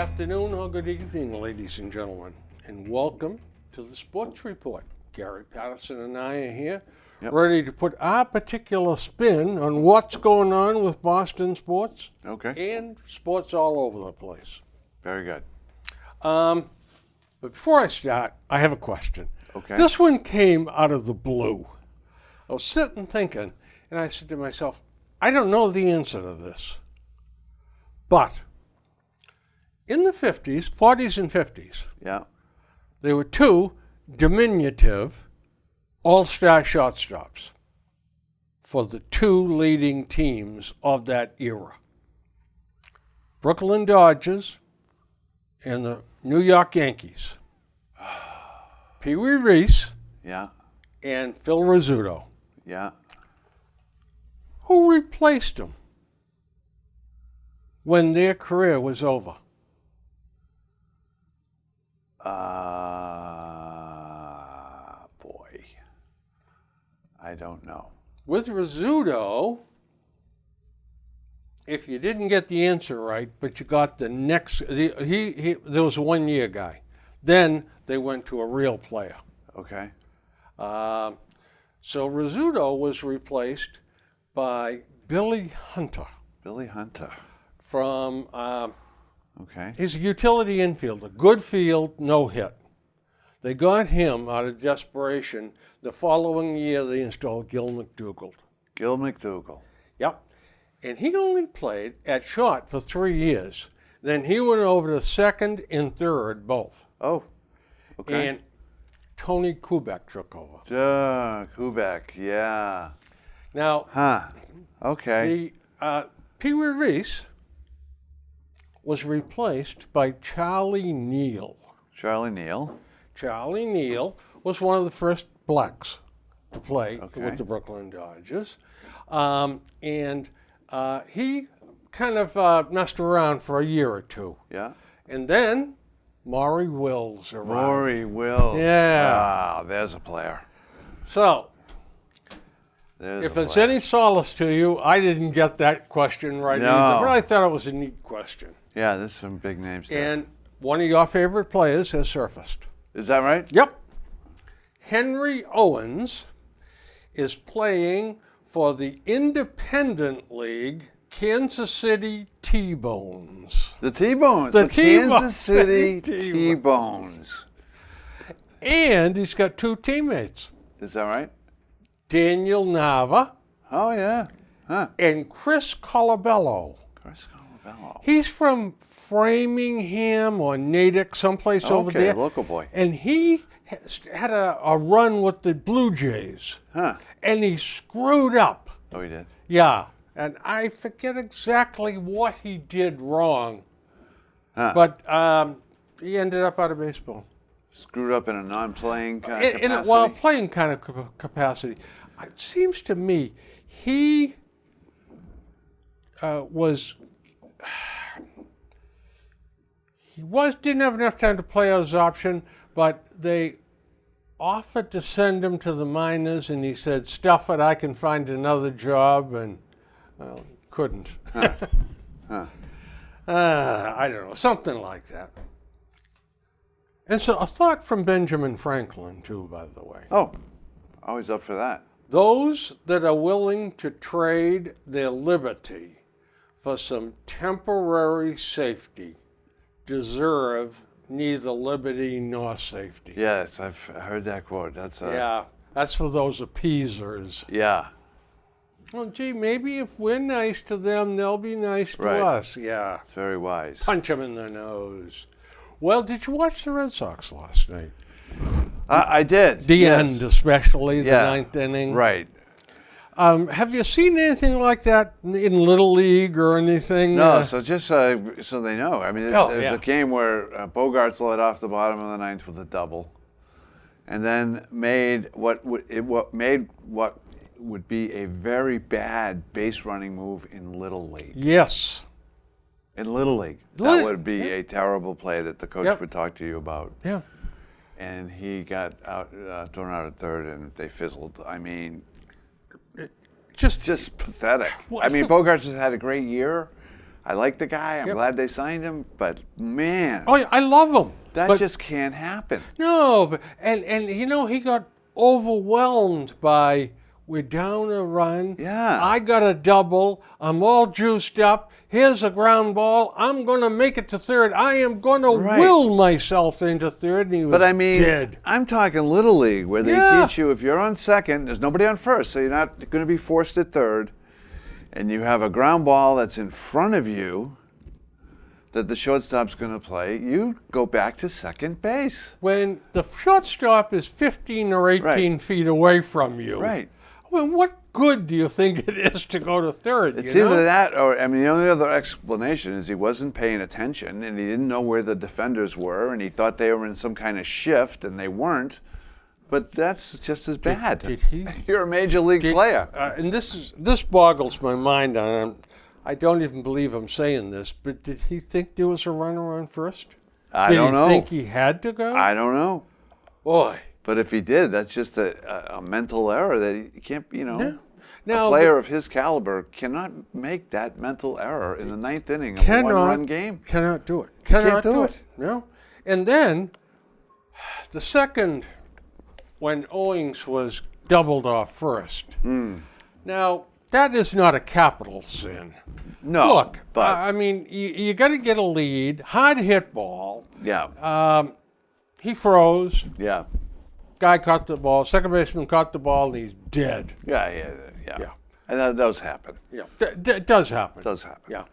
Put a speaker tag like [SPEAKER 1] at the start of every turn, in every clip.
[SPEAKER 1] afternoon or good evening, ladies and gentlemen, and welcome to the Sports Report. Gary Patterson and I are here, ready to put our particular spin on what's going on with Boston sports and sports all over the place.
[SPEAKER 2] Very good.
[SPEAKER 1] But before I start, I have a question.
[SPEAKER 2] Okay.
[SPEAKER 1] This one came out of the blue. I was sitting thinking, and I said to myself, I don't know the answer to this. But in the 50s, 40s and 50s, there were two diminutive all-star shortstops for the two leading teams of that era. Brooklyn Dodgers and the New York Yankees. Pee Wee Reese and Phil Rizzuto. Who replaced them when their career was over?
[SPEAKER 2] Boy. I don't know.
[SPEAKER 1] With Rizzuto, if you didn't get the answer right, but you got the next, there was a 1 year guy. Then they went to a real player.
[SPEAKER 2] Okay.
[SPEAKER 1] So Rizzuto was replaced by Billy Hunter.
[SPEAKER 2] Billy Hunter.
[SPEAKER 1] From,
[SPEAKER 2] Okay.
[SPEAKER 1] he's a utility infielder. Good field, no hit. They got him out of desperation. The following year, they installed Gil McDougald.
[SPEAKER 2] Gil McDougall.
[SPEAKER 1] Yep. And he only played at short for 3 years. Then he went over to second and third, both.
[SPEAKER 2] Oh, okay.
[SPEAKER 1] And Tony Kubek took over.
[SPEAKER 2] Kubek, yeah.
[SPEAKER 1] Now,
[SPEAKER 2] Okay.
[SPEAKER 1] the Pee Wee Reese was replaced by Charlie Neal.
[SPEAKER 2] Charlie Neal.
[SPEAKER 1] Charlie Neal was one of the first blacks to play with the Brooklyn Dodgers. And he kind of messed around for a year or two.
[SPEAKER 2] Yeah.
[SPEAKER 1] And then Maury Wills arrived.
[SPEAKER 2] Maury Wills.
[SPEAKER 1] Yeah.
[SPEAKER 2] Ah, there's a player.
[SPEAKER 1] So,
[SPEAKER 2] There's
[SPEAKER 1] if
[SPEAKER 2] a
[SPEAKER 1] it's
[SPEAKER 2] player.
[SPEAKER 1] any solace to you, I didn't get that question right either, but I thought it was a neat question.
[SPEAKER 2] Yeah, there's some big names there.
[SPEAKER 1] And one of your favorite players has surfaced.
[SPEAKER 2] Is that right?
[SPEAKER 1] Yep. Henry Owens is playing for the Independent League Kansas City T-Bones.
[SPEAKER 2] The T-Bones.
[SPEAKER 1] The
[SPEAKER 2] Kansas City
[SPEAKER 1] T-Bones.
[SPEAKER 2] T-Bones.
[SPEAKER 1] And he's got two teammates,
[SPEAKER 2] Is that right?
[SPEAKER 1] Daniel Nava
[SPEAKER 2] Oh, yeah. Huh.
[SPEAKER 1] and Chris Colabello.
[SPEAKER 2] Chris Colabello.
[SPEAKER 1] He's from Framingham or Natick, someplace over
[SPEAKER 2] Okay,
[SPEAKER 1] there.
[SPEAKER 2] local boy.
[SPEAKER 1] And he had a run with the Blue Jays.
[SPEAKER 2] Huh.
[SPEAKER 1] And he screwed up.
[SPEAKER 2] Oh, he did?
[SPEAKER 1] Yeah. And I forget exactly what he did wrong.
[SPEAKER 2] Huh.
[SPEAKER 1] But he ended up out of baseball.
[SPEAKER 2] Screwed up in a non-playing kind of
[SPEAKER 1] In
[SPEAKER 2] capacity?
[SPEAKER 1] well, playing kind of capacity. It seems to me he didn't have enough time to play out his option, but they offered to send him to the minors, and he said, "Stuff it, I can find another job," and couldn't.
[SPEAKER 2] Huh.
[SPEAKER 1] I don't know, something like that. And so a thought from Benjamin Franklin, too, by the way.
[SPEAKER 2] Oh, always up for that.
[SPEAKER 1] Those that are willing to trade their liberty for some temporary safety deserve neither liberty nor safety.
[SPEAKER 2] Yes, I've heard that quote. That's
[SPEAKER 1] Yeah, that's for those appeasers.
[SPEAKER 2] Yeah.
[SPEAKER 1] Well, gee, maybe if we're nice to them, they'll be nice to
[SPEAKER 2] Right.
[SPEAKER 1] us. Yeah.
[SPEAKER 2] It's very wise.
[SPEAKER 1] Punch them in the nose. Well, did you watch the Red Sox last night?
[SPEAKER 2] I did.
[SPEAKER 1] The
[SPEAKER 2] yes.
[SPEAKER 1] end, especially the
[SPEAKER 2] Yeah.
[SPEAKER 1] ninth inning.
[SPEAKER 2] Right.
[SPEAKER 1] Have you seen anything like that in Little League or anything?
[SPEAKER 2] No, so just so they know. I mean, there's
[SPEAKER 1] yeah.
[SPEAKER 2] a game where Bogarts led off the bottom of the ninth with a double, and then made what would be a very bad base running move in Little League.
[SPEAKER 1] Yes.
[SPEAKER 2] In Little League,
[SPEAKER 1] Little-
[SPEAKER 2] that would be a terrible play that the coach
[SPEAKER 1] Yep.
[SPEAKER 2] would talk to you about.
[SPEAKER 1] Yeah.
[SPEAKER 2] And he got thrown out at third, and they fizzled. I mean,
[SPEAKER 1] Just
[SPEAKER 2] just pathetic. I mean, Bogarts has had a great year, I like the guy. I'm glad they signed him, but man,
[SPEAKER 1] Oh, yeah, I love him.
[SPEAKER 2] that
[SPEAKER 1] but
[SPEAKER 2] just can't happen.
[SPEAKER 1] no, but, and he got overwhelmed by we're down a run.
[SPEAKER 2] Yeah.
[SPEAKER 1] I got a double. I'm all juiced up. Here's a ground ball. I'm going to make it to third. I am going to
[SPEAKER 2] Right.
[SPEAKER 1] will myself into third. And he was
[SPEAKER 2] But I mean,
[SPEAKER 1] dead.
[SPEAKER 2] I'm talking Little League, where they
[SPEAKER 1] Yeah.
[SPEAKER 2] teach you if you're on second, there's nobody on first, so you're not going to be forced at third, and you have a ground ball that's in front of you that the shortstop's going to play, you go back to second base.
[SPEAKER 1] When the shortstop is 15 or 18 feet away from you.
[SPEAKER 2] Right.
[SPEAKER 1] Well, what good do you think it is to go to third?
[SPEAKER 2] It's
[SPEAKER 1] you know?
[SPEAKER 2] either that or, I mean, the only other explanation is he wasn't paying attention and he didn't know where the defenders were and he thought they were in some kind of shift and they weren't. But that's just as bad.
[SPEAKER 1] did he-
[SPEAKER 2] You're a major league player.
[SPEAKER 1] And this boggles my mind. I don't even believe I'm saying this, but did he think there was a runner on first?
[SPEAKER 2] I don't know.
[SPEAKER 1] Did he think he had to go?
[SPEAKER 2] I don't know.
[SPEAKER 1] Boy.
[SPEAKER 2] But if he did, that's just a mental error that he can't, a
[SPEAKER 1] Now,
[SPEAKER 2] player of his caliber cannot make that mental error in the ninth inning of a
[SPEAKER 1] cannot,
[SPEAKER 2] one-run game.
[SPEAKER 1] Cannot do it. Cannot
[SPEAKER 2] do
[SPEAKER 1] do
[SPEAKER 2] it.
[SPEAKER 1] it. No. And then the second, when Owings was doubled off first. Now, that is not a capital sin.
[SPEAKER 2] No,
[SPEAKER 1] Look,
[SPEAKER 2] but
[SPEAKER 1] I mean, you got to get a lead, hard hit ball.
[SPEAKER 2] yeah,
[SPEAKER 1] He froze.
[SPEAKER 2] yeah,
[SPEAKER 1] Guy caught the ball. Second baseman caught the ball, and he's dead.
[SPEAKER 2] yeah.
[SPEAKER 1] Yeah.
[SPEAKER 2] And that does happen.
[SPEAKER 1] Yeah, it does happen.
[SPEAKER 2] Does happen.
[SPEAKER 1] Yeah.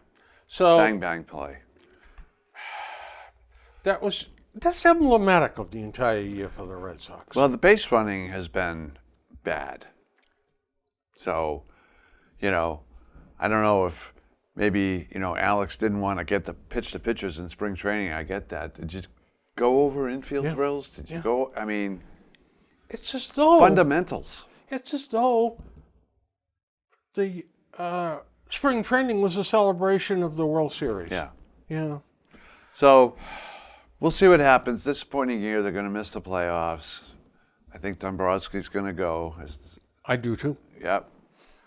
[SPEAKER 1] So
[SPEAKER 2] Bang bang play.
[SPEAKER 1] that's emblematic of the entire year for the Red Sox.
[SPEAKER 2] Well, the base running has been bad. So, I don't know if maybe, Alex didn't want to get the pitch to pitchers in spring training. I get that. Did you go over infield drills? Did you go? I mean,
[SPEAKER 1] it's as though
[SPEAKER 2] fundamentals.
[SPEAKER 1] It's as though the spring training was a celebration of the World Series.
[SPEAKER 2] Yeah.
[SPEAKER 1] Yeah.
[SPEAKER 2] So, we'll see what happens. Disappointing year. They're going to miss the playoffs. I think Dombrowski's going to go.
[SPEAKER 1] I do too.
[SPEAKER 2] Yep.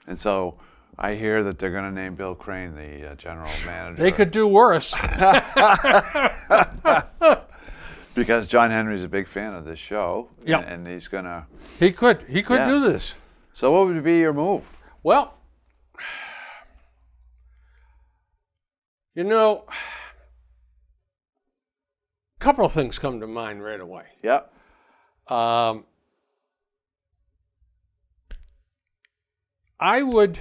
[SPEAKER 2] And so I hear that they're going to name Bill Crane the general manager.
[SPEAKER 1] They could do worse.
[SPEAKER 2] Because John Henry's a big fan of this show.
[SPEAKER 1] Yep.
[SPEAKER 2] And he's going to.
[SPEAKER 1] He could
[SPEAKER 2] Yeah.
[SPEAKER 1] do this.
[SPEAKER 2] So what would be your move?
[SPEAKER 1] Well, a couple of things come to mind right away.
[SPEAKER 2] Yep.
[SPEAKER 1] I would.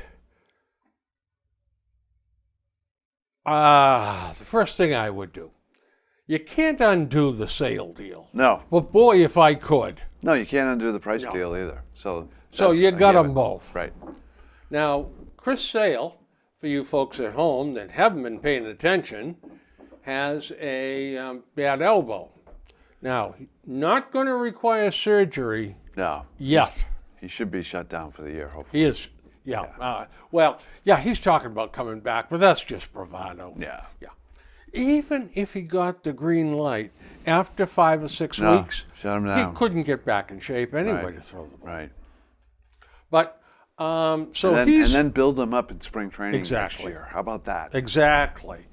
[SPEAKER 1] The first thing I would do. You can't undo the Sale deal.
[SPEAKER 2] No.
[SPEAKER 1] But boy, if I could.
[SPEAKER 2] No, you can't undo the price deal either. So
[SPEAKER 1] You
[SPEAKER 2] I
[SPEAKER 1] got
[SPEAKER 2] get
[SPEAKER 1] them
[SPEAKER 2] it.
[SPEAKER 1] both.
[SPEAKER 2] Right.
[SPEAKER 1] Now, Chris Sale, for you folks at home that haven't been paying attention, has a bad elbow. Now, not going to require surgery
[SPEAKER 2] No.
[SPEAKER 1] yet.
[SPEAKER 2] He should be shut down for the year, hopefully.
[SPEAKER 1] He is. Yeah. He's talking about coming back, but that's just bravado.
[SPEAKER 2] Yeah.
[SPEAKER 1] Yeah. Even if he got the green light after 5 or 6
[SPEAKER 2] No,
[SPEAKER 1] weeks,
[SPEAKER 2] shut him
[SPEAKER 1] he
[SPEAKER 2] down.
[SPEAKER 1] couldn't get back in shape anyway
[SPEAKER 2] Right.
[SPEAKER 1] to throw the ball.
[SPEAKER 2] Right.
[SPEAKER 1] But so
[SPEAKER 2] and
[SPEAKER 1] he's
[SPEAKER 2] then build them up in spring training
[SPEAKER 1] Exactly.
[SPEAKER 2] next year. How about that?
[SPEAKER 1] exactly.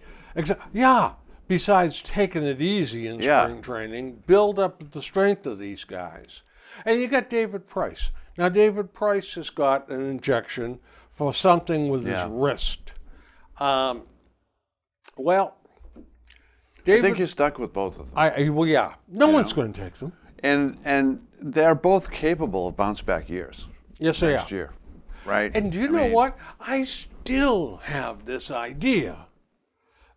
[SPEAKER 1] Yeah. Besides taking it easy in
[SPEAKER 2] Yeah.
[SPEAKER 1] spring training, build up the strength of these guys. And you got David Price. Now, David Price has got an injection for something with his
[SPEAKER 2] Yeah.
[SPEAKER 1] wrist.
[SPEAKER 2] I
[SPEAKER 1] David,
[SPEAKER 2] think you're stuck with both of them.
[SPEAKER 1] no one's going to take them.
[SPEAKER 2] And they're both capable of bounce back years
[SPEAKER 1] Yes, they are.
[SPEAKER 2] next year. Right?
[SPEAKER 1] And do you know what? I still have this idea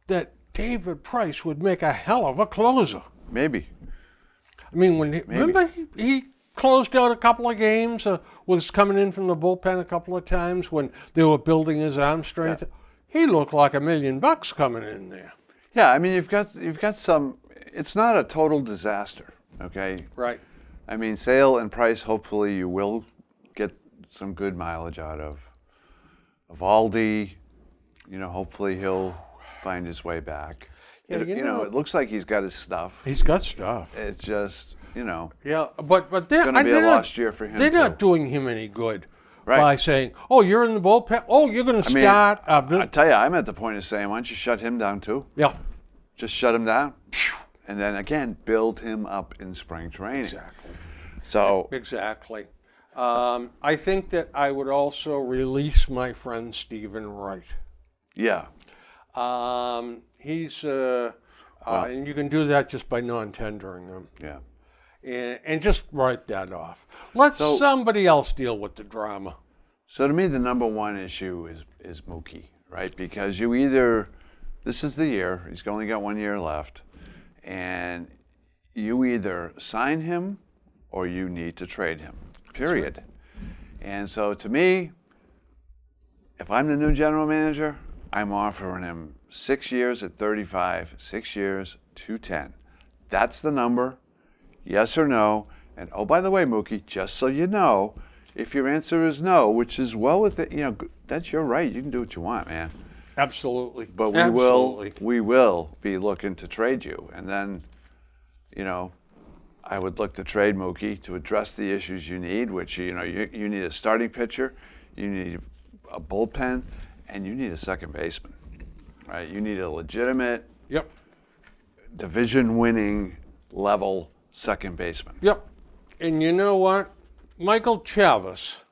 [SPEAKER 1] that David Price would make a hell of a closer.
[SPEAKER 2] Maybe.
[SPEAKER 1] I mean, remember he closed out a couple of games, was coming in from the bullpen a couple of times when they were building his arm strength.
[SPEAKER 2] Yeah.
[SPEAKER 1] He looked like $1 million coming in there.
[SPEAKER 2] Yeah, I mean you've got some. It's not a total disaster, okay?
[SPEAKER 1] Right.
[SPEAKER 2] I mean Sale and Price. Hopefully you will get some good mileage out of. Evaldi, hopefully he'll find his way back.
[SPEAKER 1] Yeah,
[SPEAKER 2] it looks like he's got his stuff.
[SPEAKER 1] He's got stuff.
[SPEAKER 2] It's just,
[SPEAKER 1] Yeah, but they're
[SPEAKER 2] going to be a lost year for him.
[SPEAKER 1] They're
[SPEAKER 2] too.
[SPEAKER 1] not doing him any good
[SPEAKER 2] Right.
[SPEAKER 1] by saying, "Oh, you're in the bullpen. Oh, you're going to
[SPEAKER 2] mean,
[SPEAKER 1] start."
[SPEAKER 2] I tell you, I'm at the point of saying, why don't you shut him down too?
[SPEAKER 1] Yeah,
[SPEAKER 2] Just shut him down. And then again, build him up in spring training.
[SPEAKER 1] exactly.
[SPEAKER 2] So,
[SPEAKER 1] Exactly. I think that I would also release my friend Stephen Wright.
[SPEAKER 2] yeah.
[SPEAKER 1] He's and you can do that just by non-tendering him,
[SPEAKER 2] Yeah.
[SPEAKER 1] and just write that off. Let somebody else deal with the drama.
[SPEAKER 2] So to me, the number one issue is Mookie, right? Because you either, this is the year, he's only got 1 year left, and you either sign him or you need to trade him, period. Right. And so to me, if I'm the new general manager, I'm offering him 6 years at 35, 6 years, 210. That's the number, yes or no. And oh, by the way, Mookie, just so you know, if your answer is no, which is well within, that's your right. You can do what you want, man.
[SPEAKER 1] Absolutely.
[SPEAKER 2] But we will be looking to trade you. And then, I would look to trade Mookie to address the issues you need, which, you need a starting pitcher, you need a bullpen, and you need a second baseman, right? You need a legitimate, division-winning level second baseman.
[SPEAKER 1] Yep. And you know what? Michael Chavis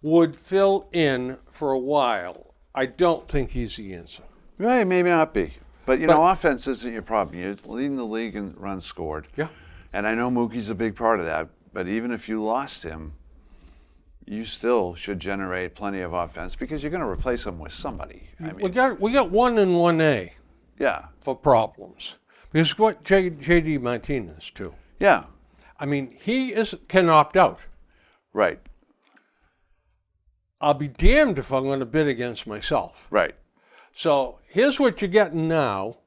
[SPEAKER 1] would fill in for a while. I don't think he's the answer.
[SPEAKER 2] Right, maybe not be. But, offense isn't your problem. You're leading the league in runs scored.
[SPEAKER 1] Yeah.
[SPEAKER 2] And I know Mookie's a big part of that, but even if you lost him, you still should generate plenty of offense because you're going to replace him with somebody. I mean,
[SPEAKER 1] we got 1 and 1A.
[SPEAKER 2] Yeah.
[SPEAKER 1] For problems. Because what J.D. Martinez, too.
[SPEAKER 2] Yeah.
[SPEAKER 1] I mean, can opt out.
[SPEAKER 2] Right.
[SPEAKER 1] I'll be damned if I'm going to bid against myself.
[SPEAKER 2] Right.
[SPEAKER 1] So here's what you're getting now.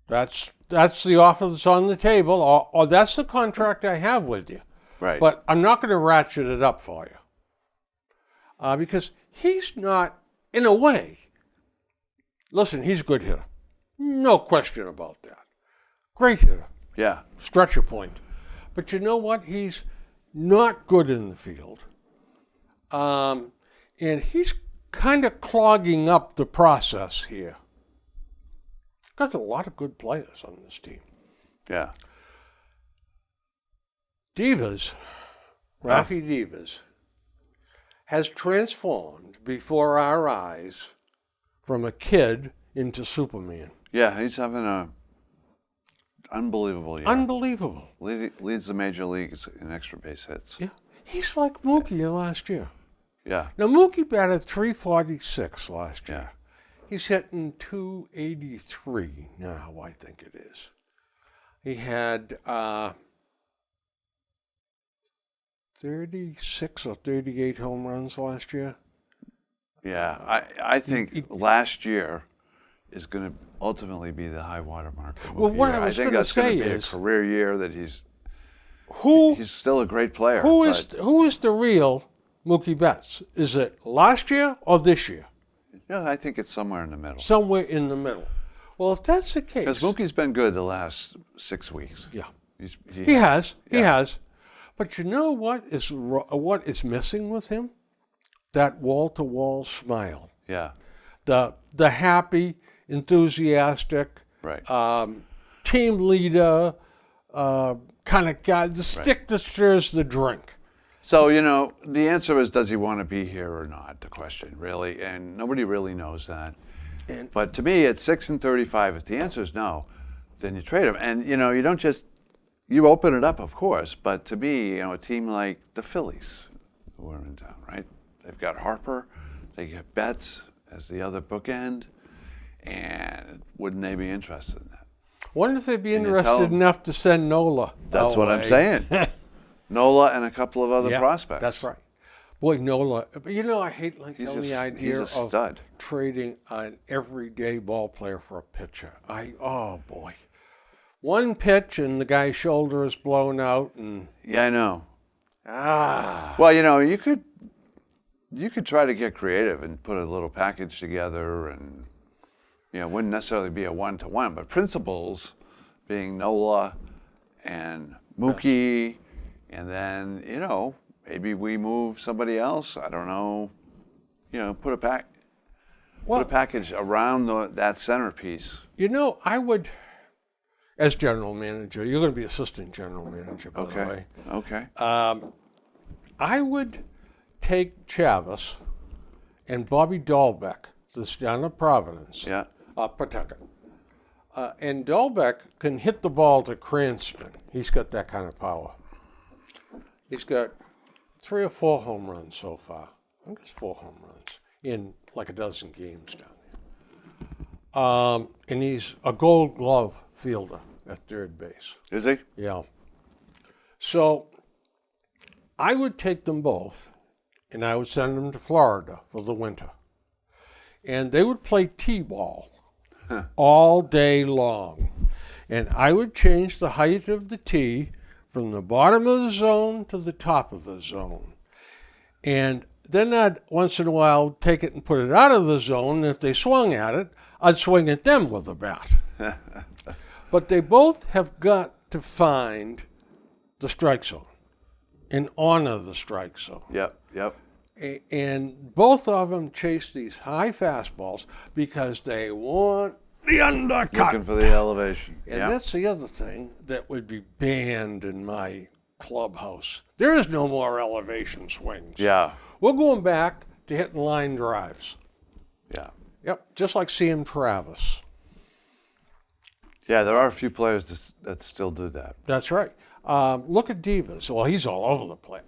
[SPEAKER 1] That's the offer that's on the table, or that's the contract I have with you.
[SPEAKER 2] Right.
[SPEAKER 1] But I'm not going to ratchet it up for you. Because he's not, in a way, listen, he's a good hitter. No question about that. Great hitter.
[SPEAKER 2] Yeah.
[SPEAKER 1] Stretcher point. But you know what? He's not good in the field. And he's kind of clogging up the process here. Got a lot of good players on this team.
[SPEAKER 2] Yeah.
[SPEAKER 1] Rafi Devers, has transformed before our eyes from a kid into Superman.
[SPEAKER 2] Yeah, he's having an unbelievable year.
[SPEAKER 1] Unbelievable.
[SPEAKER 2] Leads the major leagues in extra base hits.
[SPEAKER 1] Yeah. He's like Mookie last year.
[SPEAKER 2] Yeah.
[SPEAKER 1] Now, Mookie batted .346 last year.
[SPEAKER 2] Yeah.
[SPEAKER 1] He's hitting .283 now, I think it is. He had 36 or 38 home runs last year.
[SPEAKER 2] Yeah, I think last year is going to ultimately be the high water mark.
[SPEAKER 1] Well, what I was going to say
[SPEAKER 2] be
[SPEAKER 1] is
[SPEAKER 2] a career year that he's still a great player.
[SPEAKER 1] Who is the real Mookie Betts? Is it last year or this year?
[SPEAKER 2] Yeah, I think it's somewhere in the middle.
[SPEAKER 1] Somewhere in the middle. Well, if that's the case,
[SPEAKER 2] because Mookie's been good the last 6 weeks.
[SPEAKER 1] Yeah,
[SPEAKER 2] he has.
[SPEAKER 1] He has. But you know what is missing with him? That wall-to-wall smile.
[SPEAKER 2] Yeah.
[SPEAKER 1] The happy, enthusiastic,
[SPEAKER 2] right.
[SPEAKER 1] Team leader kind of guy, the stick that stirs the drink.
[SPEAKER 2] So, the answer is, does he want to be here or not, the question, really. And nobody really knows that. But to me, at 6 and 35, if the answer is no, then you trade him. And, you don't just, you open it up, of course. But to me, a team like the Phillies, who are in town, right? They've got Harper, they get Betts as the other bookend. And wouldn't they be interested in that?
[SPEAKER 1] Wonder if they'd be interested enough to send Nola.
[SPEAKER 2] That's what I'm saying. Nola and a couple of other prospects.
[SPEAKER 1] That's right. Boy, Nola. But I hate the idea of trading an everyday ball player for a pitcher. Oh boy. One pitch and the guy's shoulder is blown out and
[SPEAKER 2] yeah, I know. Well, you could try to get creative and put a little package together and it wouldn't necessarily be a 1-to-1, but principals being Nola and Mookie, and then, maybe we move somebody else. I don't know. You know, put a
[SPEAKER 1] Well,
[SPEAKER 2] package around that centerpiece.
[SPEAKER 1] you know, I would, as general manager, you're going to be assistant general manager, by the way.
[SPEAKER 2] Okay.
[SPEAKER 1] I would take Chavis and Bobby Dahlbeck, that's down at Providence,
[SPEAKER 2] Yeah.
[SPEAKER 1] Pawtucket. And Dahlbeck can hit the ball to Cranston. He's got that kind of power. He's got 3 or 4 home runs so far. I think it's 4 home runs in like a dozen games down there. And he's a Gold Glove fielder at third base.
[SPEAKER 2] Is he?
[SPEAKER 1] Yeah. So I would take them both, and I would send them to Florida for the winter. And they would play T-ball all day long. And I would change the height of the tee from the bottom of the zone to the top of the zone. And then I'd once in a while take it and put it out of the zone. And if they swung at it, I'd swing at them with a bat. But they both have got to find the strike zone and honor the strike zone.
[SPEAKER 2] Yep.
[SPEAKER 1] And both of them chase these high fastballs because they want the undercut.
[SPEAKER 2] Looking for the elevation.
[SPEAKER 1] And that's the other thing that would be banned in my clubhouse. There is no more elevation swings.
[SPEAKER 2] Yeah.
[SPEAKER 1] We're going back to hitting line drives.
[SPEAKER 2] Yeah.
[SPEAKER 1] Yep, just like CM Travis.
[SPEAKER 2] Yeah, there are a few players that still do that.
[SPEAKER 1] That's right. Look at Divas. Well, he's all over the place.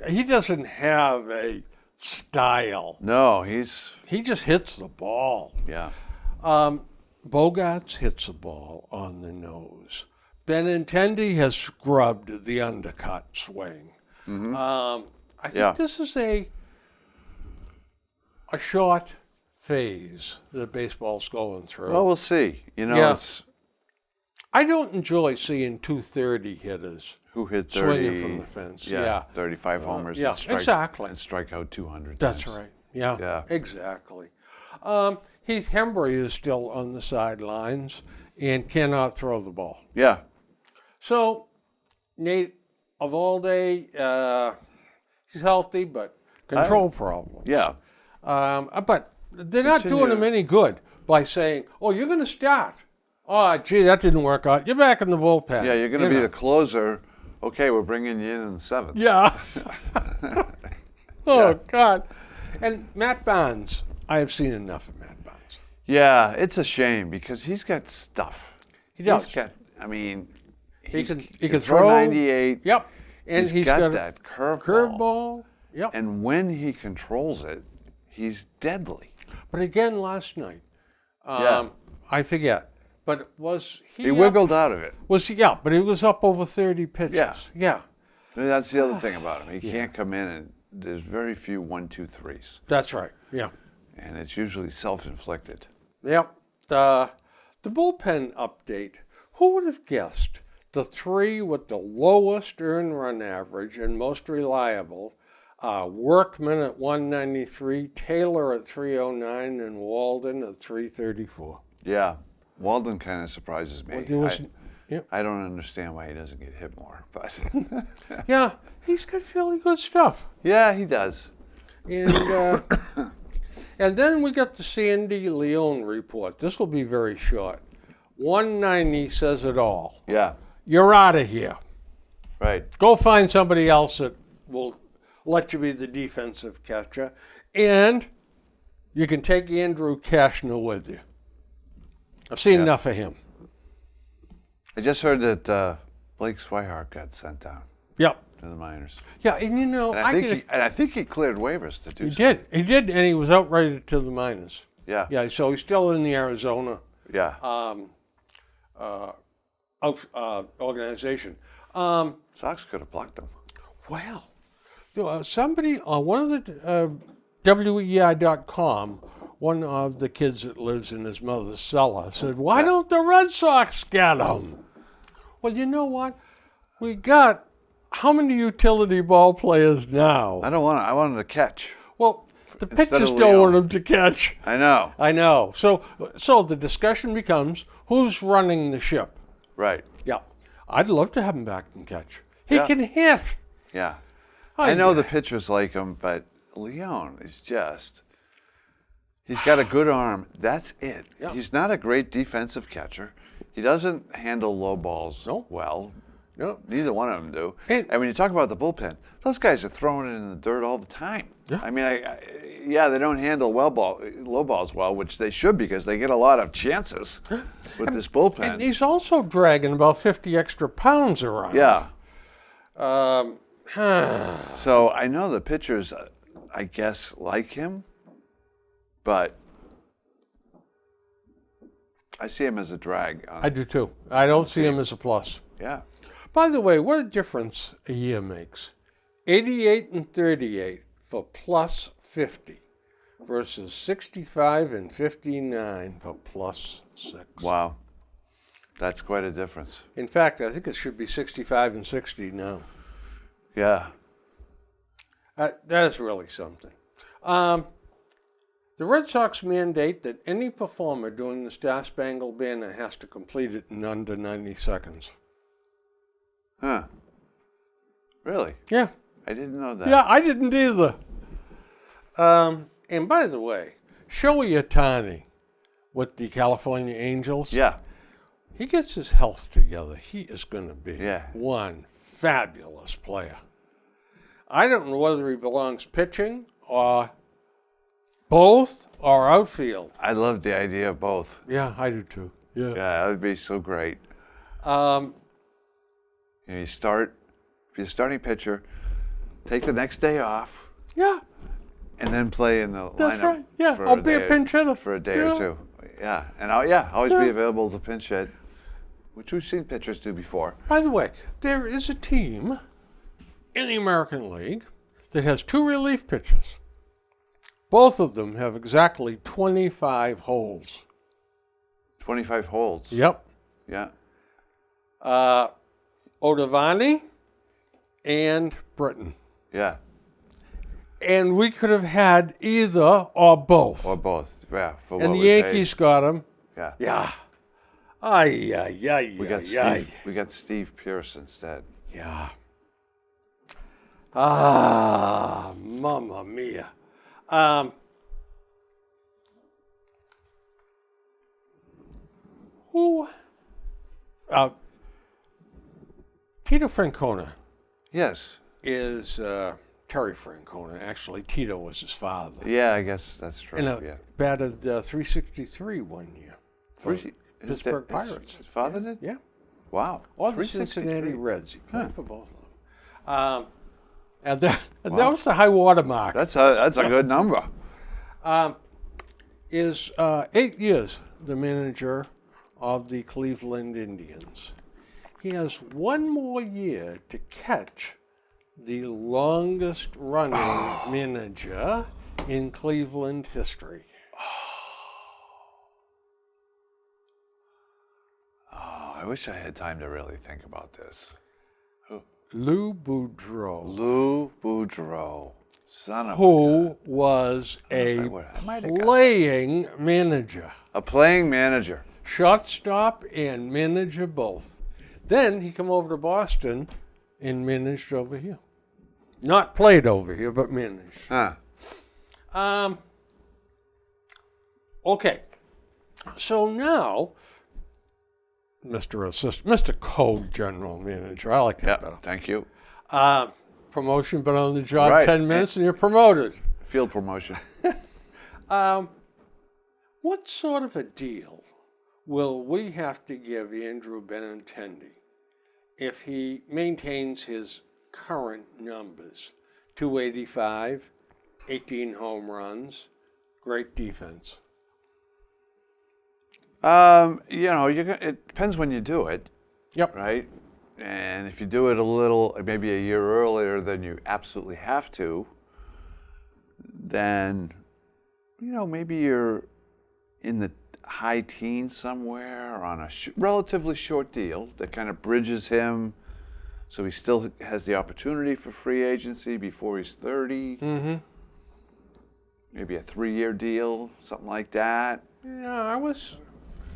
[SPEAKER 1] He doesn't have a style.
[SPEAKER 2] No,
[SPEAKER 1] He just hits the ball.
[SPEAKER 2] yeah.
[SPEAKER 1] Bogarts hits the ball on the nose. Benintendi has scrubbed the undercut swing. I think this is a short phase that baseball's going through.
[SPEAKER 2] Well, we'll see. You know,
[SPEAKER 1] Yeah. I don't enjoy seeing 230 hitters
[SPEAKER 2] who hit 30,
[SPEAKER 1] swinging from the fence. Yeah.
[SPEAKER 2] 35 homers.
[SPEAKER 1] yeah, exactly.
[SPEAKER 2] And strike out 200
[SPEAKER 1] That's
[SPEAKER 2] times.
[SPEAKER 1] right. Yeah,
[SPEAKER 2] Yeah.
[SPEAKER 1] exactly. Heath Hembry is still on the sidelines and cannot throw the ball.
[SPEAKER 2] Yeah.
[SPEAKER 1] So, Nate Eovaldi, he's healthy, but control problems.
[SPEAKER 2] Yeah.
[SPEAKER 1] But they're not doing
[SPEAKER 2] Continue.
[SPEAKER 1] him any good by saying, "Oh, you're going to start." Oh, gee, that didn't work out. You're back in the bullpen.
[SPEAKER 2] Yeah, you're going to be the closer. Okay, we're bringing you in the 7th.
[SPEAKER 1] Yeah. Oh, God. And Matt Barnes, I have seen enough of Matt Barnes.
[SPEAKER 2] Yeah, it's a shame because he's got stuff.
[SPEAKER 1] He does.
[SPEAKER 2] He's got, I mean,
[SPEAKER 1] He can
[SPEAKER 2] throw
[SPEAKER 1] throw
[SPEAKER 2] 98.
[SPEAKER 1] Yep. And
[SPEAKER 2] he's got that curveball.
[SPEAKER 1] curveball. Yep.
[SPEAKER 2] And when he controls it, he's deadly.
[SPEAKER 1] But again, last night,
[SPEAKER 2] Yeah.
[SPEAKER 1] I forget. But was he?
[SPEAKER 2] He
[SPEAKER 1] up-
[SPEAKER 2] wiggled out of it.
[SPEAKER 1] Was he? Yeah, but he was up over 30 pitches.
[SPEAKER 2] Yeah.
[SPEAKER 1] Yeah.
[SPEAKER 2] That's the other thing about him. He can't come in and there's very few 1, 2, 3s.
[SPEAKER 1] That's right. Yeah.
[SPEAKER 2] And it's usually self-inflicted.
[SPEAKER 1] Yep. The bullpen update. Who would have guessed the 3 with the lowest earned run average and most reliable? Workman at 193, Taylor at 309, and Walden at 334.
[SPEAKER 2] Yeah. Walden kind of surprises me.
[SPEAKER 1] Well, there was- Yep.
[SPEAKER 2] I don't understand why he doesn't get hit more, but
[SPEAKER 1] Yeah, he's got fairly good stuff.
[SPEAKER 2] yeah, he does.
[SPEAKER 1] And and then we got the Sandy Leone report. This will be very short. 190 says it all.
[SPEAKER 2] Yeah,
[SPEAKER 1] You're out of here.
[SPEAKER 2] right.
[SPEAKER 1] Go find somebody else that will let you be the defensive catcher. And you can take Andrew Cashner with you. I've seen enough of him.
[SPEAKER 2] I just heard that Blake Swihart got sent down
[SPEAKER 1] Yep.
[SPEAKER 2] to the minors.
[SPEAKER 1] Yeah, and you know,
[SPEAKER 2] And I think he cleared waivers to do
[SPEAKER 1] he
[SPEAKER 2] so.
[SPEAKER 1] did. He did, and he was outrighted to the minors.
[SPEAKER 2] Yeah.
[SPEAKER 1] Yeah, so he's still in the Arizona
[SPEAKER 2] Yeah.
[SPEAKER 1] organization.
[SPEAKER 2] Sox could have blocked him.
[SPEAKER 1] Well, somebody on one of the WEI.com, one of the kids that lives in his mother's cellar said, "Why don't the Red Sox get him?" Well, you know what? We got how many utility ball players now?
[SPEAKER 2] I want him to catch.
[SPEAKER 1] Well, the pitchers
[SPEAKER 2] of
[SPEAKER 1] don't
[SPEAKER 2] Leon.
[SPEAKER 1] want him to catch.
[SPEAKER 2] I know.
[SPEAKER 1] I know. So the discussion becomes who's running the ship.
[SPEAKER 2] Right.
[SPEAKER 1] Yeah, I'd love to have him back and catch. He
[SPEAKER 2] Yeah.
[SPEAKER 1] can hit.
[SPEAKER 2] Yeah. I know the pitchers like him, but Leone is he's got a good arm. That's it.
[SPEAKER 1] Yeah.
[SPEAKER 2] He's not a great defensive catcher. He doesn't handle low balls
[SPEAKER 1] No.
[SPEAKER 2] well.
[SPEAKER 1] No.
[SPEAKER 2] Neither one of them do.
[SPEAKER 1] And-
[SPEAKER 2] And when you talk about the bullpen, those guys are throwing it in the dirt all the time.
[SPEAKER 1] Yeah.
[SPEAKER 2] I mean, they don't handle low balls well, which they should because they get a lot of chances with this bullpen.
[SPEAKER 1] And he's also dragging about 50 extra pounds around.
[SPEAKER 2] Yeah.
[SPEAKER 1] Um,
[SPEAKER 2] So I know the pitchers, I guess, like him, but I see him as a drag.
[SPEAKER 1] I do too. I don't see him as a plus.
[SPEAKER 2] Yeah.
[SPEAKER 1] By the way, what a difference a year makes. 88 and 38 for plus 50 versus 65 and 59 for plus 6.
[SPEAKER 2] Wow. That's quite a difference.
[SPEAKER 1] In fact, I think it should be 65 and 60 now.
[SPEAKER 2] Yeah.
[SPEAKER 1] That is really something. The Red Sox mandate that any performer doing the Star Spangled Banner has to complete it in under 90 seconds.
[SPEAKER 2] Huh. Really?
[SPEAKER 1] Yeah.
[SPEAKER 2] I didn't know that.
[SPEAKER 1] Yeah, I didn't either. And by the way, Shohei Ohtani with the California Angels.
[SPEAKER 2] Yeah.
[SPEAKER 1] He gets his health together. He is going to be one fabulous player. I don't know whether he belongs pitching or both or outfield.
[SPEAKER 2] I love the idea of both.
[SPEAKER 1] Yeah, I do too. Yeah.
[SPEAKER 2] Yeah, that would be so great.
[SPEAKER 1] Um,
[SPEAKER 2] If you're a starting pitcher, take the next day off
[SPEAKER 1] yeah,
[SPEAKER 2] and then play in the
[SPEAKER 1] that's
[SPEAKER 2] lineup.
[SPEAKER 1] right. Yeah,
[SPEAKER 2] for
[SPEAKER 1] I'll be a pinch hitter.
[SPEAKER 2] For a day
[SPEAKER 1] Yeah.
[SPEAKER 2] or two. Yeah. And always
[SPEAKER 1] Yeah.
[SPEAKER 2] be available to pinch hit, which we've seen pitchers do before.
[SPEAKER 1] By the way, there is a team in the American League that has 2 relief pitchers. Both of them have exactly 25 holes.
[SPEAKER 2] 25 holds.
[SPEAKER 1] Yep.
[SPEAKER 2] Yeah.
[SPEAKER 1] Ottavani and Britton.
[SPEAKER 2] Yeah.
[SPEAKER 1] And we could have had either or both.
[SPEAKER 2] Or both. Yeah. For
[SPEAKER 1] And
[SPEAKER 2] what
[SPEAKER 1] the
[SPEAKER 2] we paid.
[SPEAKER 1] Yankees got him.
[SPEAKER 2] Yeah.
[SPEAKER 1] Yeah. Ay, ay, ay,
[SPEAKER 2] We got
[SPEAKER 1] ay,
[SPEAKER 2] Steve. We got Steve Pierce instead.
[SPEAKER 1] Yeah. Ah, mamma mia. Who? Tito Francona
[SPEAKER 2] Yes.
[SPEAKER 1] is Terry Francona. Actually, Tito was his father.
[SPEAKER 2] Yeah, I guess that's true.
[SPEAKER 1] And
[SPEAKER 2] yeah.
[SPEAKER 1] batted 363 one year for
[SPEAKER 2] Is
[SPEAKER 1] Pittsburgh
[SPEAKER 2] that-
[SPEAKER 1] Pirates.
[SPEAKER 2] His father did?
[SPEAKER 1] Yeah.
[SPEAKER 2] Wow.
[SPEAKER 1] Or the
[SPEAKER 2] 363.
[SPEAKER 1] Cincinnati Reds. He played for both of them. And that was the high water mark.
[SPEAKER 2] That's a good number.
[SPEAKER 1] Is 8 years the manager of the Cleveland Indians. He has one more year to catch the longest running manager in Cleveland history.
[SPEAKER 2] Oh, I wish I had time to really think about this.
[SPEAKER 1] Lou Boudreau,
[SPEAKER 2] Lou Boudreau. Son of
[SPEAKER 1] who was a
[SPEAKER 2] I might have got-
[SPEAKER 1] playing manager.
[SPEAKER 2] a playing manager.
[SPEAKER 1] Shortstop and manager both. Then he come over to Boston and managed over here. Not played over here, but managed.
[SPEAKER 2] Huh.
[SPEAKER 1] Okay. So now, Mr. Co-General Manager, I like that
[SPEAKER 2] Yep.
[SPEAKER 1] better.
[SPEAKER 2] Thank you.
[SPEAKER 1] Promotion, been on the job
[SPEAKER 2] Right.
[SPEAKER 1] 10 minutes and you're promoted.
[SPEAKER 2] Field promotion.
[SPEAKER 1] What sort of a deal will we have to give Andrew Benintendi if he maintains his current numbers? 285, 18 home runs, great defense.
[SPEAKER 2] It depends when you do it,
[SPEAKER 1] Yep.
[SPEAKER 2] right? And if you do it maybe a year earlier than you absolutely have to, then, maybe you're in the high teens somewhere on a relatively short deal that kind of bridges him so he still has the opportunity for free agency before he's 30.
[SPEAKER 1] Mm-hmm.
[SPEAKER 2] Maybe a 3-year deal, something like that.
[SPEAKER 1] Yeah, I was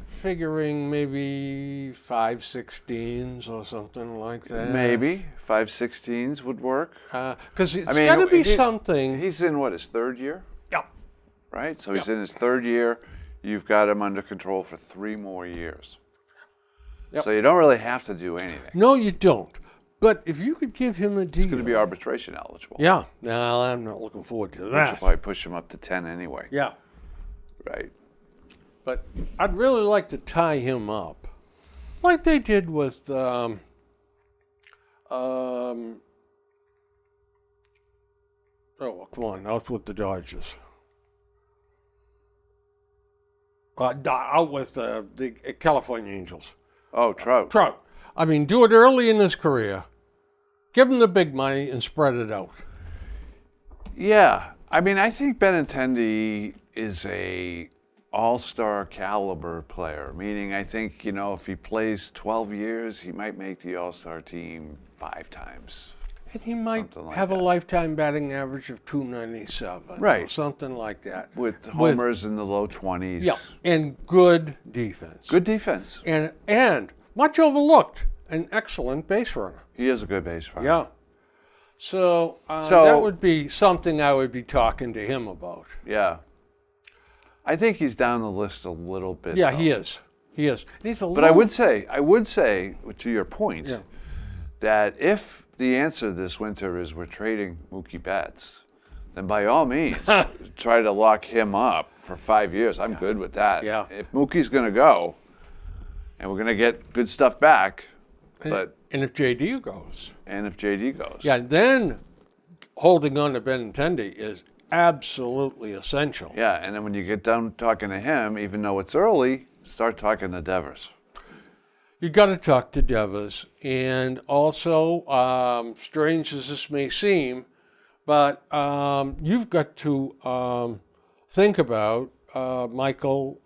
[SPEAKER 1] figuring maybe 5/16 or something like that.
[SPEAKER 2] Maybe 5/16 would work.
[SPEAKER 1] Because it's
[SPEAKER 2] I mean,
[SPEAKER 1] got to be
[SPEAKER 2] he-
[SPEAKER 1] something.
[SPEAKER 2] He's in what, his third year,
[SPEAKER 1] Yeah.
[SPEAKER 2] right? So he's in his third year. You've got him under control for 3 more years.
[SPEAKER 1] Yep.
[SPEAKER 2] So you don't really have to do anything.
[SPEAKER 1] No, you don't. But if you could give him a deal.
[SPEAKER 2] He's going to be arbitration eligible.
[SPEAKER 1] Yeah. No, I'm not looking forward to
[SPEAKER 2] Which will
[SPEAKER 1] that.
[SPEAKER 2] probably push him up to 10 anyway.
[SPEAKER 1] Yeah.
[SPEAKER 2] Right.
[SPEAKER 1] But I'd really like to tie him up, like they did with oh, come on, out with the Dodgers. Out with the California Angels.
[SPEAKER 2] Oh, Trout.
[SPEAKER 1] Trout. I mean, do it early in his career. Give him the big money and spread it out.
[SPEAKER 2] Yeah. I mean, I think Benintendi is a all-star caliber player, meaning I think, if he plays 12 years, he might make the all-star team 5 times.
[SPEAKER 1] And he might
[SPEAKER 2] Something like
[SPEAKER 1] have a
[SPEAKER 2] that.
[SPEAKER 1] lifetime batting average of 297. Or
[SPEAKER 2] Right.
[SPEAKER 1] something like that.
[SPEAKER 2] With homers in the low 20s.
[SPEAKER 1] Yeah. And good defense.
[SPEAKER 2] Good defense.
[SPEAKER 1] And much overlooked, an excellent base runner.
[SPEAKER 2] He is a good base runner.
[SPEAKER 1] Yeah. So,
[SPEAKER 2] So-
[SPEAKER 1] that would be something I would be talking to him about.
[SPEAKER 2] Yeah. I think he's down the list a little bit.
[SPEAKER 1] Yeah,
[SPEAKER 2] though.
[SPEAKER 1] he is. He is. And he's a
[SPEAKER 2] But I would say, to your point,
[SPEAKER 1] Yeah.
[SPEAKER 2] that if the answer this winter is we're trading Mookie Betts, then by all means, try to lock him up for 5 years. I'm good with that.
[SPEAKER 1] Yeah.
[SPEAKER 2] If Mookie's going to go, and we're going to get good stuff back, but
[SPEAKER 1] And if JD goes.
[SPEAKER 2] and if JD goes,
[SPEAKER 1] Yeah, then holding on to Benintendi is absolutely essential.
[SPEAKER 2] yeah, and then when you get done talking to him, even though it's early, start talking to Devers.
[SPEAKER 1] You got to talk to Devers, and also, strange as this may seem, but you've got to think about Michael.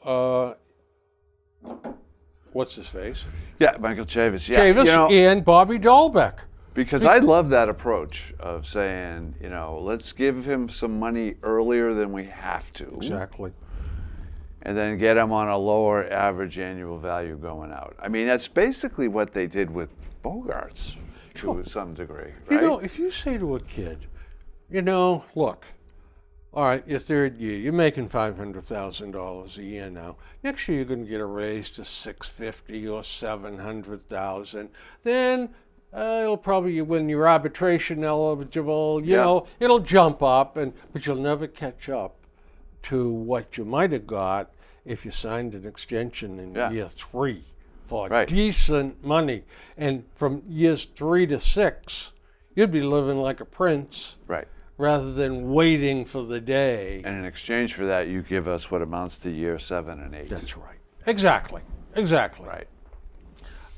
[SPEAKER 1] What's his face?
[SPEAKER 2] Yeah, Michael Chavis. Yeah,
[SPEAKER 1] Chavis and Bobby Dahlbeck.
[SPEAKER 2] because I love that approach of saying, let's give him some money earlier than we have to.
[SPEAKER 1] Exactly.
[SPEAKER 2] And then get him on a lower average annual value going out. I mean, that's basically what they did with Bogarts to some degree, right?
[SPEAKER 1] If you say to a kid, look, all right, your third year, you're making $500,000 a year now. Next year, you're going to get a raise to $650,000 or $700,000. Then it'll probably, when you're arbitration eligible, it'll jump up, but you'll never catch up to what you might have got if you signed an extension in year 3 for decent money. And from years 3 to 6, you'd be living like a prince.
[SPEAKER 2] Right.
[SPEAKER 1] Rather than waiting for the day.
[SPEAKER 2] And in exchange for that, you give us what amounts to year 7 and 8.
[SPEAKER 1] That's right. Exactly.
[SPEAKER 2] Right.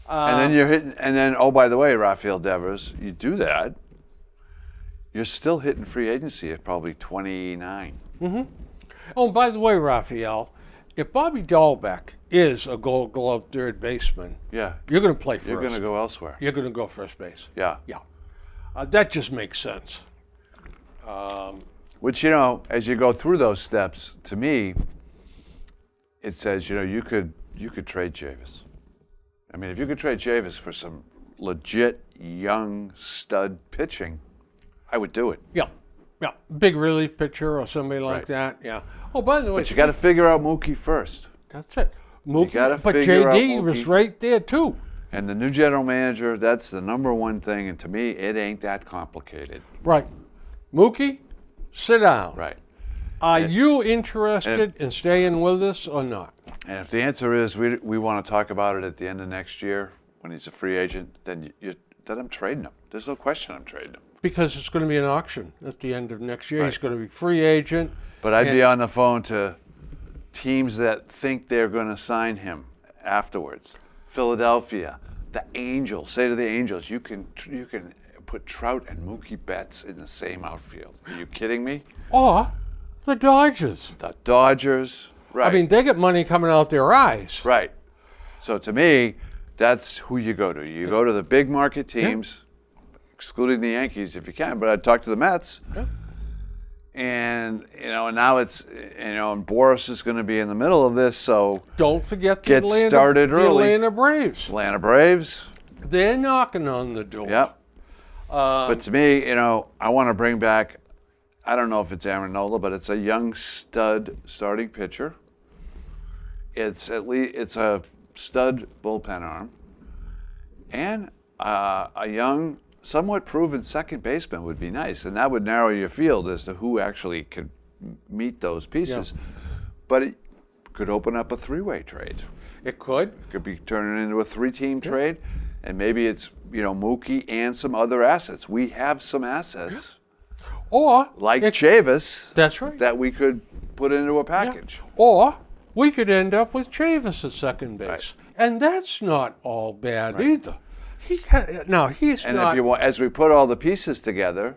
[SPEAKER 2] And then you're hitting, and then, oh, by the way, Rafael Devers, you do that, you're still hitting free agency at probably 29.
[SPEAKER 1] Oh, by the way, Raphael, if Bobby Dahlbeck is a Gold Glove third baseman,
[SPEAKER 2] Yeah.
[SPEAKER 1] you're going to play first.
[SPEAKER 2] You're going to go elsewhere.
[SPEAKER 1] You're going to go first base.
[SPEAKER 2] Yeah.
[SPEAKER 1] Yeah. That just makes sense.
[SPEAKER 2] Which, as you go through those steps, to me, it says, you could trade Chavis. I mean, if you could trade Chavis for some legit young stud pitching, I would do it.
[SPEAKER 1] Yeah. Yeah. Big relief pitcher or somebody like
[SPEAKER 2] Right.
[SPEAKER 1] that. Yeah. Oh, by the way,
[SPEAKER 2] But you got to figure out Mookie first.
[SPEAKER 1] that's it. Mookie,
[SPEAKER 2] gotta
[SPEAKER 1] but
[SPEAKER 2] figure out
[SPEAKER 1] JD was
[SPEAKER 2] Mookie.
[SPEAKER 1] right there too.
[SPEAKER 2] And the new general manager, that's the number one thing. And to me, it ain't that complicated.
[SPEAKER 1] Right. Mookie, sit down.
[SPEAKER 2] Right.
[SPEAKER 1] Are you interested in staying with us or not?
[SPEAKER 2] And if the answer is we want to talk about it at the end of next year when he's a free agent, then then I'm trading him. There's no question I'm trading him.
[SPEAKER 1] Because it's going to be an auction at the end of next year.
[SPEAKER 2] Right.
[SPEAKER 1] He's going to be free agent.
[SPEAKER 2] But I'd be
[SPEAKER 1] And-
[SPEAKER 2] on the phone to teams that think they're going to sign him afterwards. Philadelphia, the Angels. Say to the Angels, you can put Trout and Mookie Betts in the same outfield. Are you kidding me?
[SPEAKER 1] Or the Dodgers.
[SPEAKER 2] The Dodgers. Right.
[SPEAKER 1] I mean, they get money coming out their eyes.
[SPEAKER 2] right. So to me, that's who you go to. You go to the big market teams, excluding the Yankees if you can, but I'd talk to the Mets.
[SPEAKER 1] Yeah.
[SPEAKER 2] And, and now it's, and Boris is going to be in the middle of this, so
[SPEAKER 1] Don't forget the
[SPEAKER 2] Get started
[SPEAKER 1] the
[SPEAKER 2] early.
[SPEAKER 1] Atlanta Braves.
[SPEAKER 2] Atlanta Braves.
[SPEAKER 1] They're knocking on the door.
[SPEAKER 2] Yep. But to me, I want to bring back, I don't know if it's Aaron Nola, but it's a young stud starting pitcher. It's a stud bullpen arm. And a young, somewhat proven second baseman would be nice. And that would narrow your field as to who actually could meet those pieces.
[SPEAKER 1] Yeah.
[SPEAKER 2] But it could open up a three-way trade.
[SPEAKER 1] It could.
[SPEAKER 2] It could be turning into a three-team trade. And maybe it's, Mookie and some other assets. We have some assets,
[SPEAKER 1] Or
[SPEAKER 2] like Chavis,
[SPEAKER 1] that's right.
[SPEAKER 2] that we could put into a package.
[SPEAKER 1] Or we could end up with Chavis at second base.
[SPEAKER 2] Right.
[SPEAKER 1] And that's not all bad either. He's
[SPEAKER 2] And
[SPEAKER 1] not.
[SPEAKER 2] if you want, as we put all the pieces together,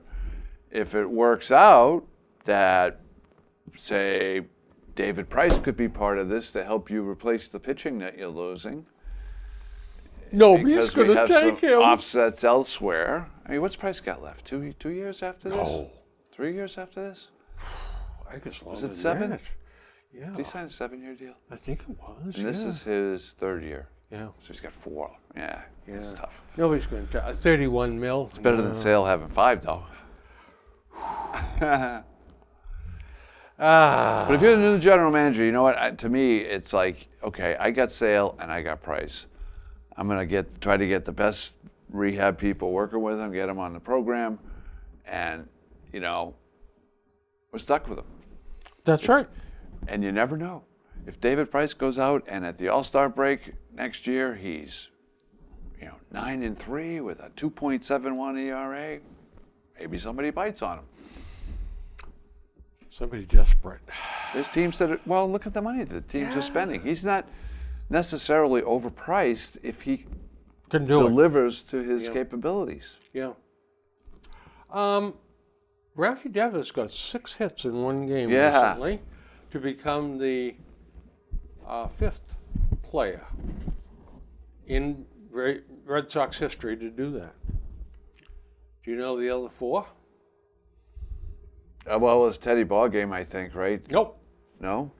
[SPEAKER 2] if it works out that, say, David Price could be part of this to help you replace the pitching that you're losing.
[SPEAKER 1] Nobody's
[SPEAKER 2] Because we
[SPEAKER 1] going to
[SPEAKER 2] have
[SPEAKER 1] take
[SPEAKER 2] some
[SPEAKER 1] him.
[SPEAKER 2] offsets elsewhere. I mean, what's Price got left? 2 years after this?
[SPEAKER 1] No.
[SPEAKER 2] 3 years after this?
[SPEAKER 1] I guess
[SPEAKER 2] Was it 7?
[SPEAKER 1] That. Yeah.
[SPEAKER 2] Did he sign a 7-year deal?
[SPEAKER 1] I think it was.
[SPEAKER 2] And this is his 3rd year.
[SPEAKER 1] Yeah.
[SPEAKER 2] So he's got 4. Yeah. It's tough.
[SPEAKER 1] Nobody's going to take 31 mil.
[SPEAKER 2] It's better than Sale having 5, though. But if you're the new general manager, you know what? To me, it's like, okay, I got Sale and I got Price. I'm going to try to get the best rehab people working with them, get them on the program, and, we're stuck with them.
[SPEAKER 1] That's right.
[SPEAKER 2] And you never know. If David Price goes out and at the All-Star break next year, he's, 9-3 with a 2.71 ERA, maybe somebody bites on him.
[SPEAKER 1] Somebody desperate.
[SPEAKER 2] There's teams that look at the money that the teams are spending. He's not necessarily overpriced if he
[SPEAKER 1] Can do it.
[SPEAKER 2] delivers to his capabilities.
[SPEAKER 1] Yeah. Rafi Devers got 6 hits in one game
[SPEAKER 2] Yeah.
[SPEAKER 1] recently to become the 5th player in Red Sox history to do that. Do you know the other 4?
[SPEAKER 2] Well, it's Teddy Ballgame, I think, right?
[SPEAKER 1] Nope.
[SPEAKER 2] No?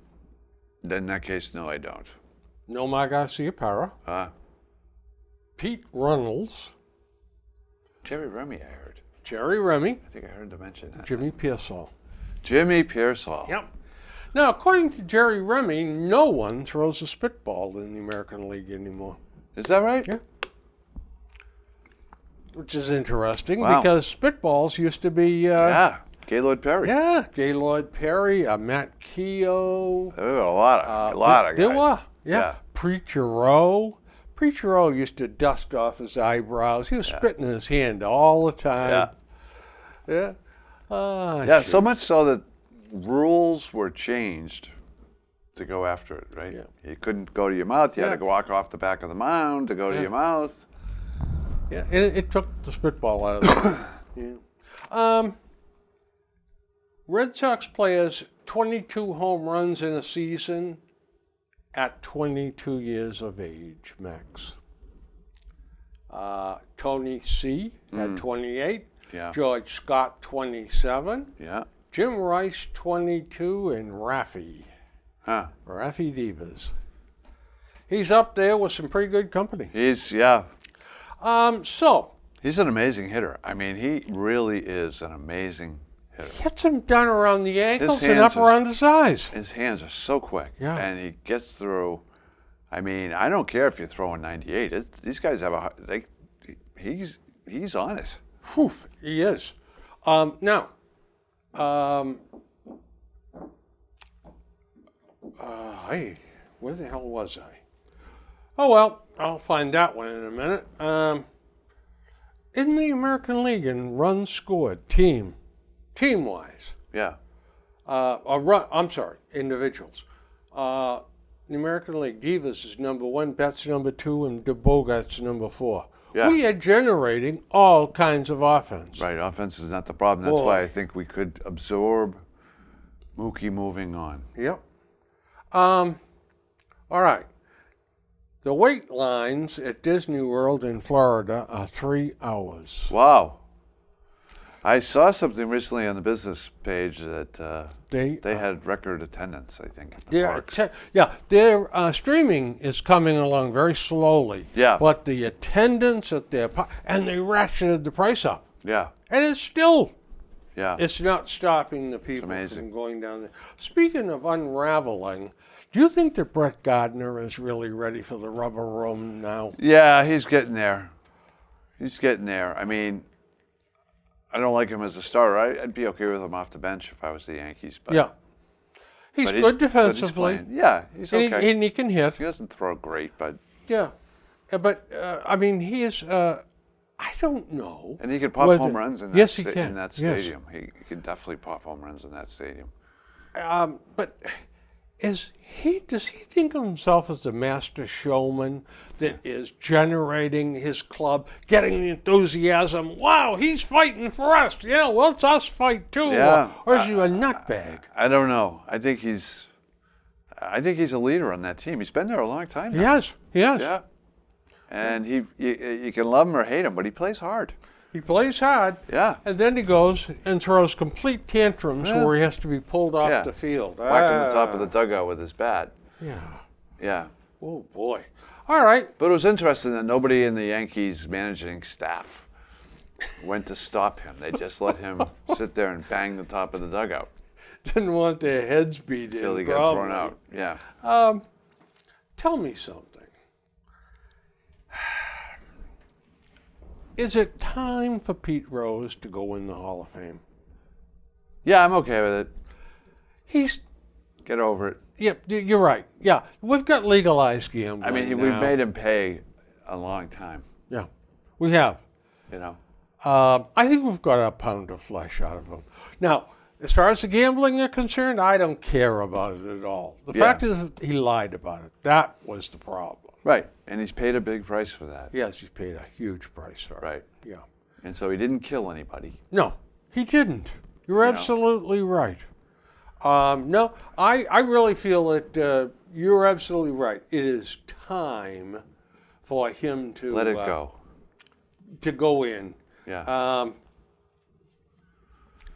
[SPEAKER 2] Then in that case, no, I don't.
[SPEAKER 1] Nomar Garciaparra, Pete Runnels,
[SPEAKER 2] Jerry Remy, I heard.
[SPEAKER 1] Jerry Remy,
[SPEAKER 2] I think I heard them mention that.
[SPEAKER 1] Jimmy Pearsall.
[SPEAKER 2] Jimmy Pearsall.
[SPEAKER 1] Yep. Now, according to Jerry Remy, no one throws a spitball in the American League anymore.
[SPEAKER 2] Is that right?
[SPEAKER 1] Yeah. Which is interesting
[SPEAKER 2] Wow.
[SPEAKER 1] because spitballs used to be,
[SPEAKER 2] Yeah. Gaylord Perry.
[SPEAKER 1] Gaylord Perry, Matt Keogh.
[SPEAKER 2] There were a lot of guys.
[SPEAKER 1] There were,
[SPEAKER 2] Yeah.
[SPEAKER 1] Preacher Rowe. Preacher Rowe used to dust off his eyebrows. He was spitting in his hand all the time.
[SPEAKER 2] Yeah.
[SPEAKER 1] Yeah.
[SPEAKER 2] Yeah, so much so that rules were changed to go after it, right?
[SPEAKER 1] Yeah.
[SPEAKER 2] You couldn't go to your mouth. You had
[SPEAKER 1] Yeah.
[SPEAKER 2] to walk off the back of the mound to go to your mouth.
[SPEAKER 1] Yeah, and it took the spitball out of it. Yeah. Red Sox players, 22 home runs in a season at 22 years of age, max. Tony C. had 28.
[SPEAKER 2] Yeah.
[SPEAKER 1] George Scott, 27.
[SPEAKER 2] Yeah.
[SPEAKER 1] Jim Rice, 22. And Rafi Devers. He's up there with some pretty good company.
[SPEAKER 2] He's an amazing hitter. I mean, he really is an amazing hitter.
[SPEAKER 1] Hits him down around the ankles and
[SPEAKER 2] hands
[SPEAKER 1] up around his eyes.
[SPEAKER 2] His hands are so quick.
[SPEAKER 1] Yeah.
[SPEAKER 2] And he gets through. I mean, I don't care if you're throwing 98. These guys have he's on it.
[SPEAKER 1] Whew, he is. Where the hell was I? Oh, well, I'll find that one in a minute. In the American League in runs scored, team-wise.
[SPEAKER 2] Yeah.
[SPEAKER 1] Individuals. The American League, Divas is number 1, Betts number 2, and DeBogart's number 4.
[SPEAKER 2] Yeah.
[SPEAKER 1] We are generating all kinds of offense.
[SPEAKER 2] Right. Offense is not the problem. That's why I think we could absorb Mookie moving on.
[SPEAKER 1] Yep. All right. The wait lines at Disney World in Florida are 3 hours.
[SPEAKER 2] Wow. I saw something recently on the business page that
[SPEAKER 1] They
[SPEAKER 2] had record attendance, I think, at the
[SPEAKER 1] Their
[SPEAKER 2] parks.
[SPEAKER 1] their streaming is coming along very slowly.
[SPEAKER 2] Yeah.
[SPEAKER 1] But the attendance at and they ratcheted the price up,
[SPEAKER 2] Yeah,
[SPEAKER 1] and
[SPEAKER 2] yeah.
[SPEAKER 1] it's not stopping the people
[SPEAKER 2] amazing.
[SPEAKER 1] from going down there. Speaking of unraveling, do you think that Brett Gardner is really ready for the rubber room now?
[SPEAKER 2] Yeah, he's getting there. He's getting there. I mean, I don't like him as a starter. I'd be okay with him off the bench if I was the Yankees. But,
[SPEAKER 1] Yeah, he's
[SPEAKER 2] but
[SPEAKER 1] good
[SPEAKER 2] he's
[SPEAKER 1] defensively,
[SPEAKER 2] playing. Yeah, he's
[SPEAKER 1] and,
[SPEAKER 2] okay.
[SPEAKER 1] and he can hit.
[SPEAKER 2] He doesn't throw great, but
[SPEAKER 1] Yeah, but I mean, he is. I don't know.
[SPEAKER 2] and he could pop
[SPEAKER 1] whether-
[SPEAKER 2] home runs in that,
[SPEAKER 1] Yes, he can.
[SPEAKER 2] in that
[SPEAKER 1] Yes.
[SPEAKER 2] stadium. He could definitely pop home runs in that stadium.
[SPEAKER 1] But does he think of himself as a master showman that is generating his club, getting the enthusiasm? Wow, he's fighting for us. Yeah, well, it's us fight too.
[SPEAKER 2] Yeah.
[SPEAKER 1] Or is he a nutbag?
[SPEAKER 2] I don't know. I think he's a leader on that team. He's been there a long time now.
[SPEAKER 1] Yes, yes.
[SPEAKER 2] Yeah. And you can love him or hate him, but he plays hard.
[SPEAKER 1] He plays hard.
[SPEAKER 2] Yeah.
[SPEAKER 1] And then he goes and throws complete tantrums
[SPEAKER 2] Yeah.
[SPEAKER 1] where he has to be pulled off
[SPEAKER 2] Yeah.
[SPEAKER 1] the field.
[SPEAKER 2] Whacking the top of the dugout with his bat.
[SPEAKER 1] Yeah.
[SPEAKER 2] Yeah.
[SPEAKER 1] Oh, boy. All right.
[SPEAKER 2] But it was interesting that nobody in the Yankees managing staff went to stop him. They just let him sit there and bang the top of the dugout
[SPEAKER 1] Didn't want their heads beat
[SPEAKER 2] until
[SPEAKER 1] in.
[SPEAKER 2] he got
[SPEAKER 1] probably.
[SPEAKER 2] thrown out. Yeah.
[SPEAKER 1] Tell me something. Is it time for Pete Rose to go in the Hall of Fame?
[SPEAKER 2] Yeah, I'm okay with it.
[SPEAKER 1] He's,
[SPEAKER 2] Get over it.
[SPEAKER 1] yep, you're right. Yeah, we've got legalized gambling.
[SPEAKER 2] I mean,
[SPEAKER 1] now.
[SPEAKER 2] we've made him pay a long time,
[SPEAKER 1] Yeah, we have.
[SPEAKER 2] you know.
[SPEAKER 1] I think we've got a pound of flesh out of him. Now, as far as the gambling are concerned, I don't care about it at all. The
[SPEAKER 2] Yeah.
[SPEAKER 1] fact is, he lied about it. That was the problem.
[SPEAKER 2] Right. And he's paid a big price for that.
[SPEAKER 1] Yes, he's paid a huge price for it.
[SPEAKER 2] Right.
[SPEAKER 1] Yeah.
[SPEAKER 2] And so he didn't kill anybody.
[SPEAKER 1] No, he didn't. You're absolutely right. No, I really feel that you're absolutely right. It is time for him to
[SPEAKER 2] Let it go.
[SPEAKER 1] To go in.
[SPEAKER 2] Yeah.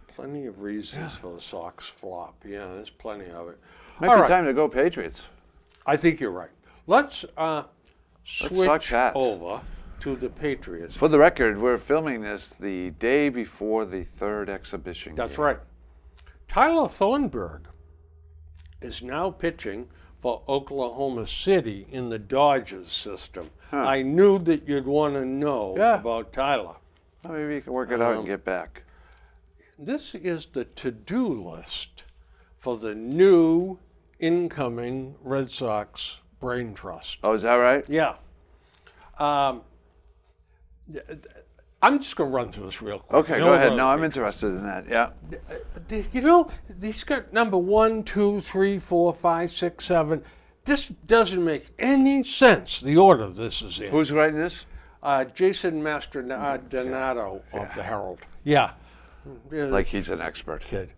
[SPEAKER 1] Plenty of reasons for the Sox flop. Yeah, there's plenty of it.
[SPEAKER 2] Might
[SPEAKER 1] All
[SPEAKER 2] be
[SPEAKER 1] right.
[SPEAKER 2] time to go Patriots.
[SPEAKER 1] I think you're right. Let's switch
[SPEAKER 2] Pats.
[SPEAKER 1] over to the Patriots.
[SPEAKER 2] For the record, we're filming this the day before the third exhibition.
[SPEAKER 1] That's
[SPEAKER 2] game.
[SPEAKER 1] right. Tyler Thornburg is now pitching for Oklahoma City in the Dodgers system. I knew that you'd want to know
[SPEAKER 2] Yeah.
[SPEAKER 1] about Tyler.
[SPEAKER 2] Well, maybe you can work it out and get back.
[SPEAKER 1] This is the to-do list for the new incoming Red Sox brain trust.
[SPEAKER 2] Oh, is that right?
[SPEAKER 1] Yeah. I'm just going to run through this real quick.
[SPEAKER 2] Okay,
[SPEAKER 1] No,
[SPEAKER 2] go ahead.
[SPEAKER 1] no,
[SPEAKER 2] No, I'm interested in that. Yeah.
[SPEAKER 1] You know, he's got number 1, 2, 3, 4, 5, 6, 7. This doesn't make any sense, the order this is in.
[SPEAKER 2] Who's writing this?
[SPEAKER 1] Jason Mastrdonato of the Herald. Yeah.
[SPEAKER 2] Like he's an expert.
[SPEAKER 1] Kid.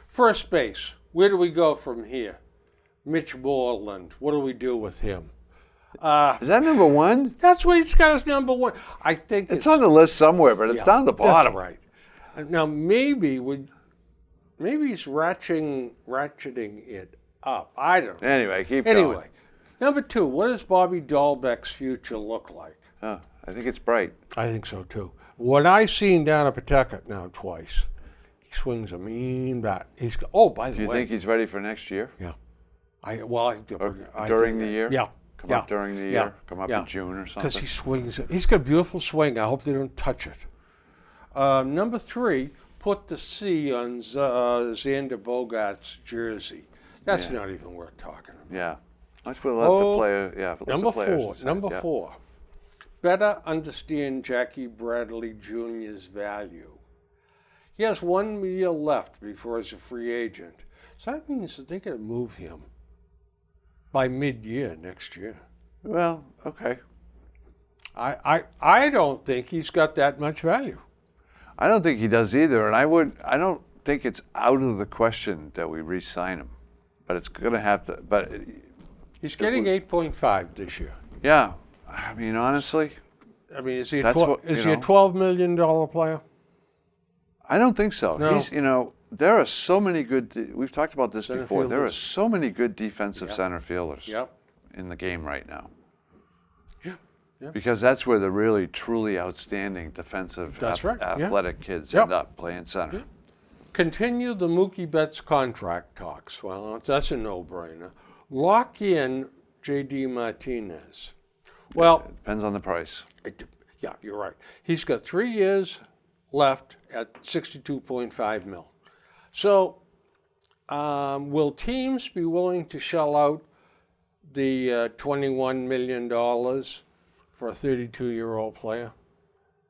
[SPEAKER 1] First base. Where do we go from here? Mitch Moreland. What do we do with him?
[SPEAKER 2] Is that number one?
[SPEAKER 1] That's what he's got as number 1. I think
[SPEAKER 2] It's on the list somewhere, but it's
[SPEAKER 1] yeah,
[SPEAKER 2] down the bottom.
[SPEAKER 1] That's right. Now maybe he's ratcheting it up. I don't know.
[SPEAKER 2] Anyway, keep
[SPEAKER 1] Anyway,
[SPEAKER 2] going.
[SPEAKER 1] number 2. What does Bobby Dahlbeck's future look like?
[SPEAKER 2] Oh, I think it's bright.
[SPEAKER 1] I think so too. What I seen down at Pawtucket now twice, he swings a mean bat. He's by the
[SPEAKER 2] Do you
[SPEAKER 1] way,
[SPEAKER 2] think he's ready for next year?
[SPEAKER 1] yeah. I
[SPEAKER 2] During
[SPEAKER 1] think
[SPEAKER 2] the year?
[SPEAKER 1] Yeah.
[SPEAKER 2] Come
[SPEAKER 1] yeah,
[SPEAKER 2] up during the year?
[SPEAKER 1] yeah,
[SPEAKER 2] Come up
[SPEAKER 1] yeah.
[SPEAKER 2] in June or
[SPEAKER 1] Because
[SPEAKER 2] something?
[SPEAKER 1] he swings. He's got a beautiful swing. I hope they don't touch it. Number 3, put the C on Xander Bogaerts' jersey. That's not even worth talking about.
[SPEAKER 2] Yeah. Let's let the player. Yeah. Let
[SPEAKER 1] Number
[SPEAKER 2] the players
[SPEAKER 1] 4.
[SPEAKER 2] decide.
[SPEAKER 1] Number
[SPEAKER 2] Yeah.
[SPEAKER 1] 4. Better understand Jackie Bradley Jr.'s value. He has 1 year left before he's a free agent. So that means that they got to move him by mid-year next year.
[SPEAKER 2] Well, okay.
[SPEAKER 1] I don't think he's got that much value.
[SPEAKER 2] I don't think he does either, and I don't think it's out of the question that we re-sign him, but it's going to have to. But
[SPEAKER 1] He's getting 8.5 this year.
[SPEAKER 2] yeah, I mean honestly,
[SPEAKER 1] I mean, is he
[SPEAKER 2] That's what,
[SPEAKER 1] is
[SPEAKER 2] you
[SPEAKER 1] he a
[SPEAKER 2] know.
[SPEAKER 1] $12 million player?
[SPEAKER 2] I don't think so.
[SPEAKER 1] No.
[SPEAKER 2] He's, there are so many good. We've talked about this
[SPEAKER 1] Center
[SPEAKER 2] before. There are
[SPEAKER 1] fielders.
[SPEAKER 2] so many good defensive
[SPEAKER 1] Yep.
[SPEAKER 2] center fielders
[SPEAKER 1] Yep.
[SPEAKER 2] in the game right now.
[SPEAKER 1] Yep. Yep.
[SPEAKER 2] Because that's where the really, truly outstanding defensive,
[SPEAKER 1] That's right, yeah.
[SPEAKER 2] athletic kids
[SPEAKER 1] Yep.
[SPEAKER 2] end up playing center.
[SPEAKER 1] Continue the Mookie Betts contract talks. Well, that's a no-brainer. Lock in J.D. Martinez. Well,
[SPEAKER 2] Depends on the price.
[SPEAKER 1] yeah, you're right. He's got 3 years left at 62.5 mil. So, will teams be willing to shell out the $21 million for a 32-year-old player?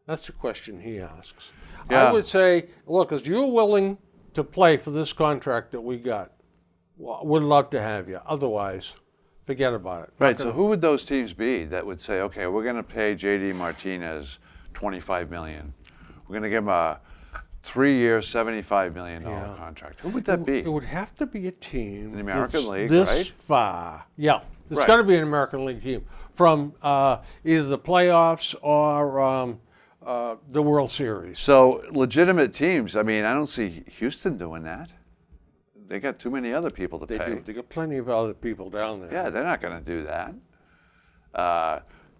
[SPEAKER 1] That's the question he asks.
[SPEAKER 2] Yeah.
[SPEAKER 1] I would say, look, as you're willing to play for this contract that we got, well, we'd love to have you. Otherwise, forget about it.
[SPEAKER 2] Right. So who would those teams be that would say, okay, we're going to pay J.D. Martinez $25 million. We're going to give him a 3-year, $75 million contract. Who would that be?
[SPEAKER 1] It would have to be a team
[SPEAKER 2] In the American
[SPEAKER 1] that's
[SPEAKER 2] League,
[SPEAKER 1] this
[SPEAKER 2] right?
[SPEAKER 1] far. Yeah, it's
[SPEAKER 2] Right.
[SPEAKER 1] got to be an American League team from either the playoffs or the World Series.
[SPEAKER 2] So legitimate teams. I mean, I don't see Houston doing that. They got too many other people to
[SPEAKER 1] They
[SPEAKER 2] pay.
[SPEAKER 1] do. They got plenty of other people down there.
[SPEAKER 2] Yeah, they're not going to do that.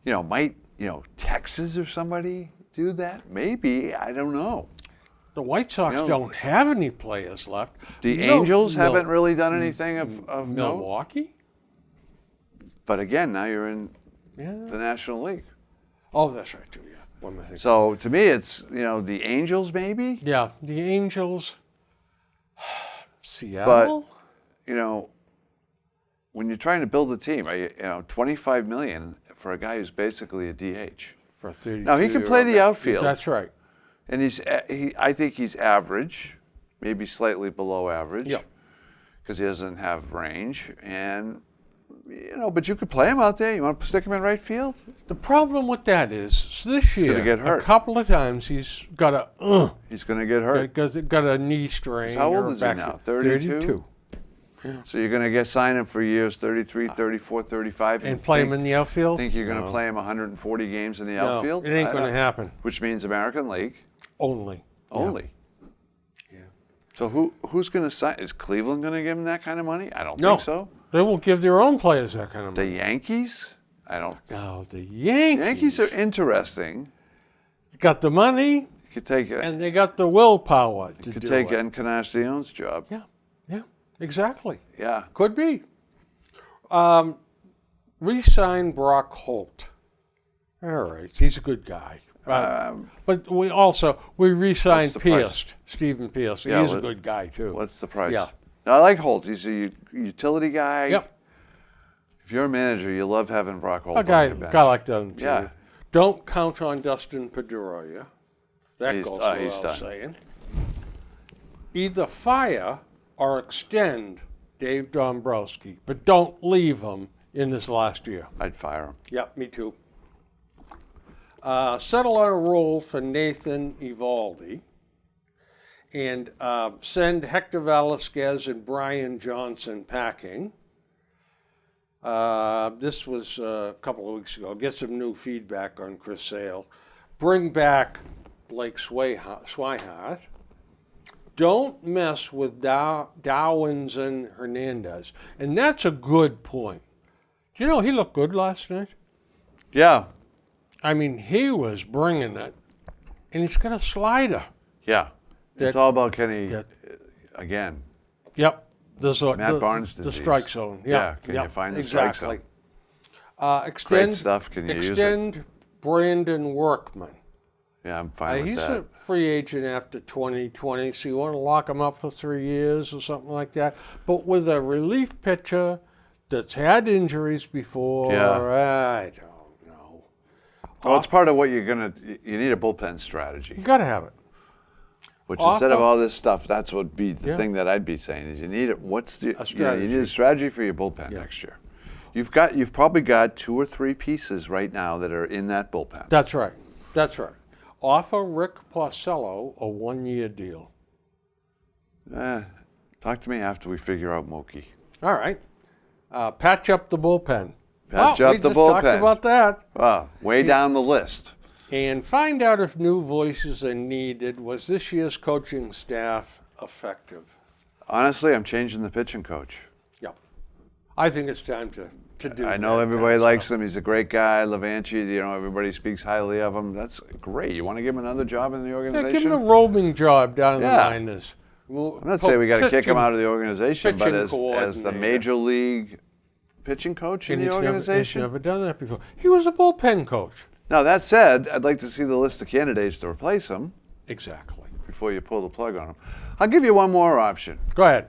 [SPEAKER 2] Might Texas or somebody do that? Maybe. I don't know.
[SPEAKER 1] The White Sox
[SPEAKER 2] No.
[SPEAKER 1] don't have any players left.
[SPEAKER 2] The
[SPEAKER 1] No-
[SPEAKER 2] Angels
[SPEAKER 1] no.
[SPEAKER 2] haven't really done anything of note.
[SPEAKER 1] Milwaukee?
[SPEAKER 2] But again, now you're in
[SPEAKER 1] Yeah.
[SPEAKER 2] the National League.
[SPEAKER 1] Oh, that's right too. Yeah. What am I thinking?
[SPEAKER 2] So to me, it's the Angels maybe.
[SPEAKER 1] Yeah, the Angels. Seattle.
[SPEAKER 2] When you're trying to build a team, $25 million for a guy who's basically a DH,
[SPEAKER 1] For 32.
[SPEAKER 2] Now, he can play the outfield.
[SPEAKER 1] That's right.
[SPEAKER 2] and I think he's average, maybe slightly below average.
[SPEAKER 1] Yep.
[SPEAKER 2] Because he doesn't have range, and but you could play him out there. You want to stick him in right field?
[SPEAKER 1] The problem with that is this year,
[SPEAKER 2] get hurt.
[SPEAKER 1] a couple of times he's got a
[SPEAKER 2] He's going to get hurt.
[SPEAKER 1] got a knee strain.
[SPEAKER 2] How old
[SPEAKER 1] or a
[SPEAKER 2] is he
[SPEAKER 1] back
[SPEAKER 2] now?
[SPEAKER 1] strain.
[SPEAKER 2] 32? So you're going to sign him for years 33, 34, 35.
[SPEAKER 1] And play him in the outfield?
[SPEAKER 2] Think you're going to
[SPEAKER 1] No.
[SPEAKER 2] play him 140 games in the
[SPEAKER 1] No,
[SPEAKER 2] outfield?
[SPEAKER 1] it ain't
[SPEAKER 2] I
[SPEAKER 1] going to
[SPEAKER 2] don't-
[SPEAKER 1] happen.
[SPEAKER 2] Which means American League
[SPEAKER 1] Only.
[SPEAKER 2] only.
[SPEAKER 1] Yeah.
[SPEAKER 2] So who's going to sign? Is Cleveland going to give him that kind of money? I don't
[SPEAKER 1] No.
[SPEAKER 2] think so.
[SPEAKER 1] They won't give their own players that kind of
[SPEAKER 2] The
[SPEAKER 1] money.
[SPEAKER 2] Yankees? I don't.
[SPEAKER 1] No, the Yankees.
[SPEAKER 2] Yankees are interesting.
[SPEAKER 1] got the money
[SPEAKER 2] You could take
[SPEAKER 1] and they got the willpower to
[SPEAKER 2] could
[SPEAKER 1] do
[SPEAKER 2] take
[SPEAKER 1] it.
[SPEAKER 2] Encarnacion's job.
[SPEAKER 1] Yeah, exactly.
[SPEAKER 2] Yeah.
[SPEAKER 1] Could be. Re-sign Brock Holt. All right, he's a good guy. But we re-signed
[SPEAKER 2] What's the price?
[SPEAKER 1] Pierce, Stephen Pierce.
[SPEAKER 2] Yeah,
[SPEAKER 1] He's a
[SPEAKER 2] what-
[SPEAKER 1] good guy too.
[SPEAKER 2] What's the price?
[SPEAKER 1] Yeah.
[SPEAKER 2] I like Holt. He's a utility guy.
[SPEAKER 1] Yep,
[SPEAKER 2] If you're a manager, you love having Brock Holt
[SPEAKER 1] a guy,
[SPEAKER 2] on your bench.
[SPEAKER 1] guy like that too.
[SPEAKER 2] Yeah.
[SPEAKER 1] Don't count on Dustin Pedroia. That
[SPEAKER 2] He's-
[SPEAKER 1] goes
[SPEAKER 2] he's
[SPEAKER 1] without
[SPEAKER 2] done.
[SPEAKER 1] saying. Either fire or extend Dave Dombrowski, but don't leave him in this last year.
[SPEAKER 2] I'd fire him.
[SPEAKER 1] Yep, me too. Settle on a role for Nathan Evaldi and send Hector Velasquez and Brian Johnson packing. This was a couple of weeks ago. Get some new feedback on Chris Sale. Bring back Blake Swihart. Don't mess with Dowens and Hernandez. And that's a good point. He looked good last night.
[SPEAKER 2] Yeah.
[SPEAKER 1] I mean, he was bringing it, and he's got a slider.
[SPEAKER 2] Yeah. It's
[SPEAKER 1] That-
[SPEAKER 2] all about Kenny,
[SPEAKER 1] that-
[SPEAKER 2] again.
[SPEAKER 1] Yep.
[SPEAKER 2] Matt Barnes
[SPEAKER 1] the
[SPEAKER 2] disease.
[SPEAKER 1] strike zone.
[SPEAKER 2] Yeah, can you
[SPEAKER 1] yep,
[SPEAKER 2] find the strike
[SPEAKER 1] exactly.
[SPEAKER 2] zone?
[SPEAKER 1] Extend
[SPEAKER 2] Great stuff. Can you use it?
[SPEAKER 1] extend Brandon Workman.
[SPEAKER 2] Yeah, I'm fine with
[SPEAKER 1] He's
[SPEAKER 2] that.
[SPEAKER 1] a free agent after 2020, so you want to lock him up for 3 years or something like that. But with a relief pitcher that's had injuries before,
[SPEAKER 2] Yeah.
[SPEAKER 1] I don't know.
[SPEAKER 2] Well, it's part of what you need a bullpen strategy.
[SPEAKER 1] You got to have it.
[SPEAKER 2] Which
[SPEAKER 1] Off
[SPEAKER 2] instead of
[SPEAKER 1] of-
[SPEAKER 2] all this stuff, that's what would be the
[SPEAKER 1] Yeah.
[SPEAKER 2] thing that I'd be saying is you need it. You
[SPEAKER 1] strategy.
[SPEAKER 2] need a strategy for your bullpen next year. You've probably got 2 or 3 pieces right now that are in that bullpen.
[SPEAKER 1] That's right. That's right. Offer Rick Porcello a 1-year deal.
[SPEAKER 2] Talk to me after we figure out Mookie.
[SPEAKER 1] All right. Patch up the bullpen.
[SPEAKER 2] Patch
[SPEAKER 1] well,
[SPEAKER 2] up
[SPEAKER 1] we
[SPEAKER 2] the
[SPEAKER 1] just talked
[SPEAKER 2] bullpen.
[SPEAKER 1] about that.
[SPEAKER 2] Way down the list.
[SPEAKER 1] and find out if new voices are needed. Was this year's coaching staff effective?
[SPEAKER 2] Honestly, I'm changing the pitching coach.
[SPEAKER 1] Yep. I think it's time to do
[SPEAKER 2] I know
[SPEAKER 1] that
[SPEAKER 2] everybody
[SPEAKER 1] kind of
[SPEAKER 2] likes
[SPEAKER 1] stuff.
[SPEAKER 2] him. He's a great guy. Levanchi, everybody speaks highly of him. That's great. You want to give him another job in the
[SPEAKER 1] Yeah,
[SPEAKER 2] organization?
[SPEAKER 1] give him a roaming job down in the
[SPEAKER 2] Yeah.
[SPEAKER 1] minors. Well,
[SPEAKER 2] I'm not saying we got to kick him
[SPEAKER 1] pitching-
[SPEAKER 2] out of the organization, but
[SPEAKER 1] pitching
[SPEAKER 2] as the
[SPEAKER 1] coordinator.
[SPEAKER 2] major league pitching coach in
[SPEAKER 1] And
[SPEAKER 2] the
[SPEAKER 1] he's
[SPEAKER 2] organization.
[SPEAKER 1] never done that before. He was a bullpen coach.
[SPEAKER 2] Now, that said, I'd like to see the list of candidates to replace him
[SPEAKER 1] Exactly.
[SPEAKER 2] before you pull the plug on him. I'll give you one more option.
[SPEAKER 1] Go ahead.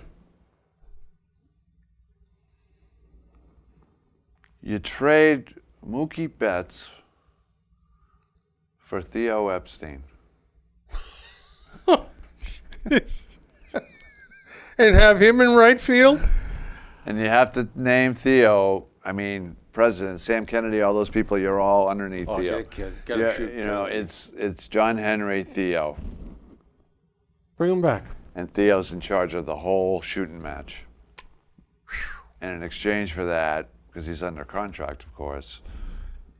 [SPEAKER 2] You trade Mookie Betts for Theo Epstein.
[SPEAKER 1] And have him in right field?
[SPEAKER 2] And you have to name Theo, President, Sam Kennedy, all those people, you're all underneath
[SPEAKER 1] Oh,
[SPEAKER 2] Theo.
[SPEAKER 1] gotta
[SPEAKER 2] Yeah,
[SPEAKER 1] shoot Kennedy.
[SPEAKER 2] it's John Henry, Theo.
[SPEAKER 1] Bring him back.
[SPEAKER 2] And Theo's in charge of the whole shooting match. And in exchange for that, because he's under contract, of course,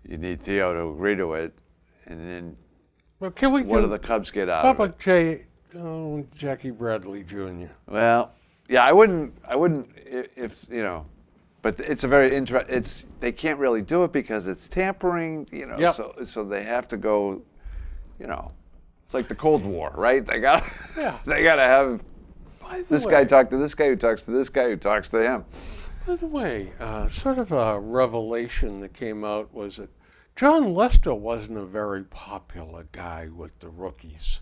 [SPEAKER 2] you need Theo to agree to it. And then
[SPEAKER 1] Well, can we
[SPEAKER 2] what do
[SPEAKER 1] do
[SPEAKER 2] the Cubs get out of
[SPEAKER 1] Papa
[SPEAKER 2] it?
[SPEAKER 1] Jackie Bradley Jr.?
[SPEAKER 2] Well, yeah, I wouldn't if but it's a very they can't really do it because it's tampering,
[SPEAKER 1] Yep.
[SPEAKER 2] so they have to go, it's like the Cold War, right? They got
[SPEAKER 1] Yeah.
[SPEAKER 2] they got to have
[SPEAKER 1] By the
[SPEAKER 2] this
[SPEAKER 1] way,
[SPEAKER 2] guy talk to this guy who talks to this guy who talks to him.
[SPEAKER 1] By the way, sort of a revelation that came out was that John Lester wasn't a very popular guy with the rookies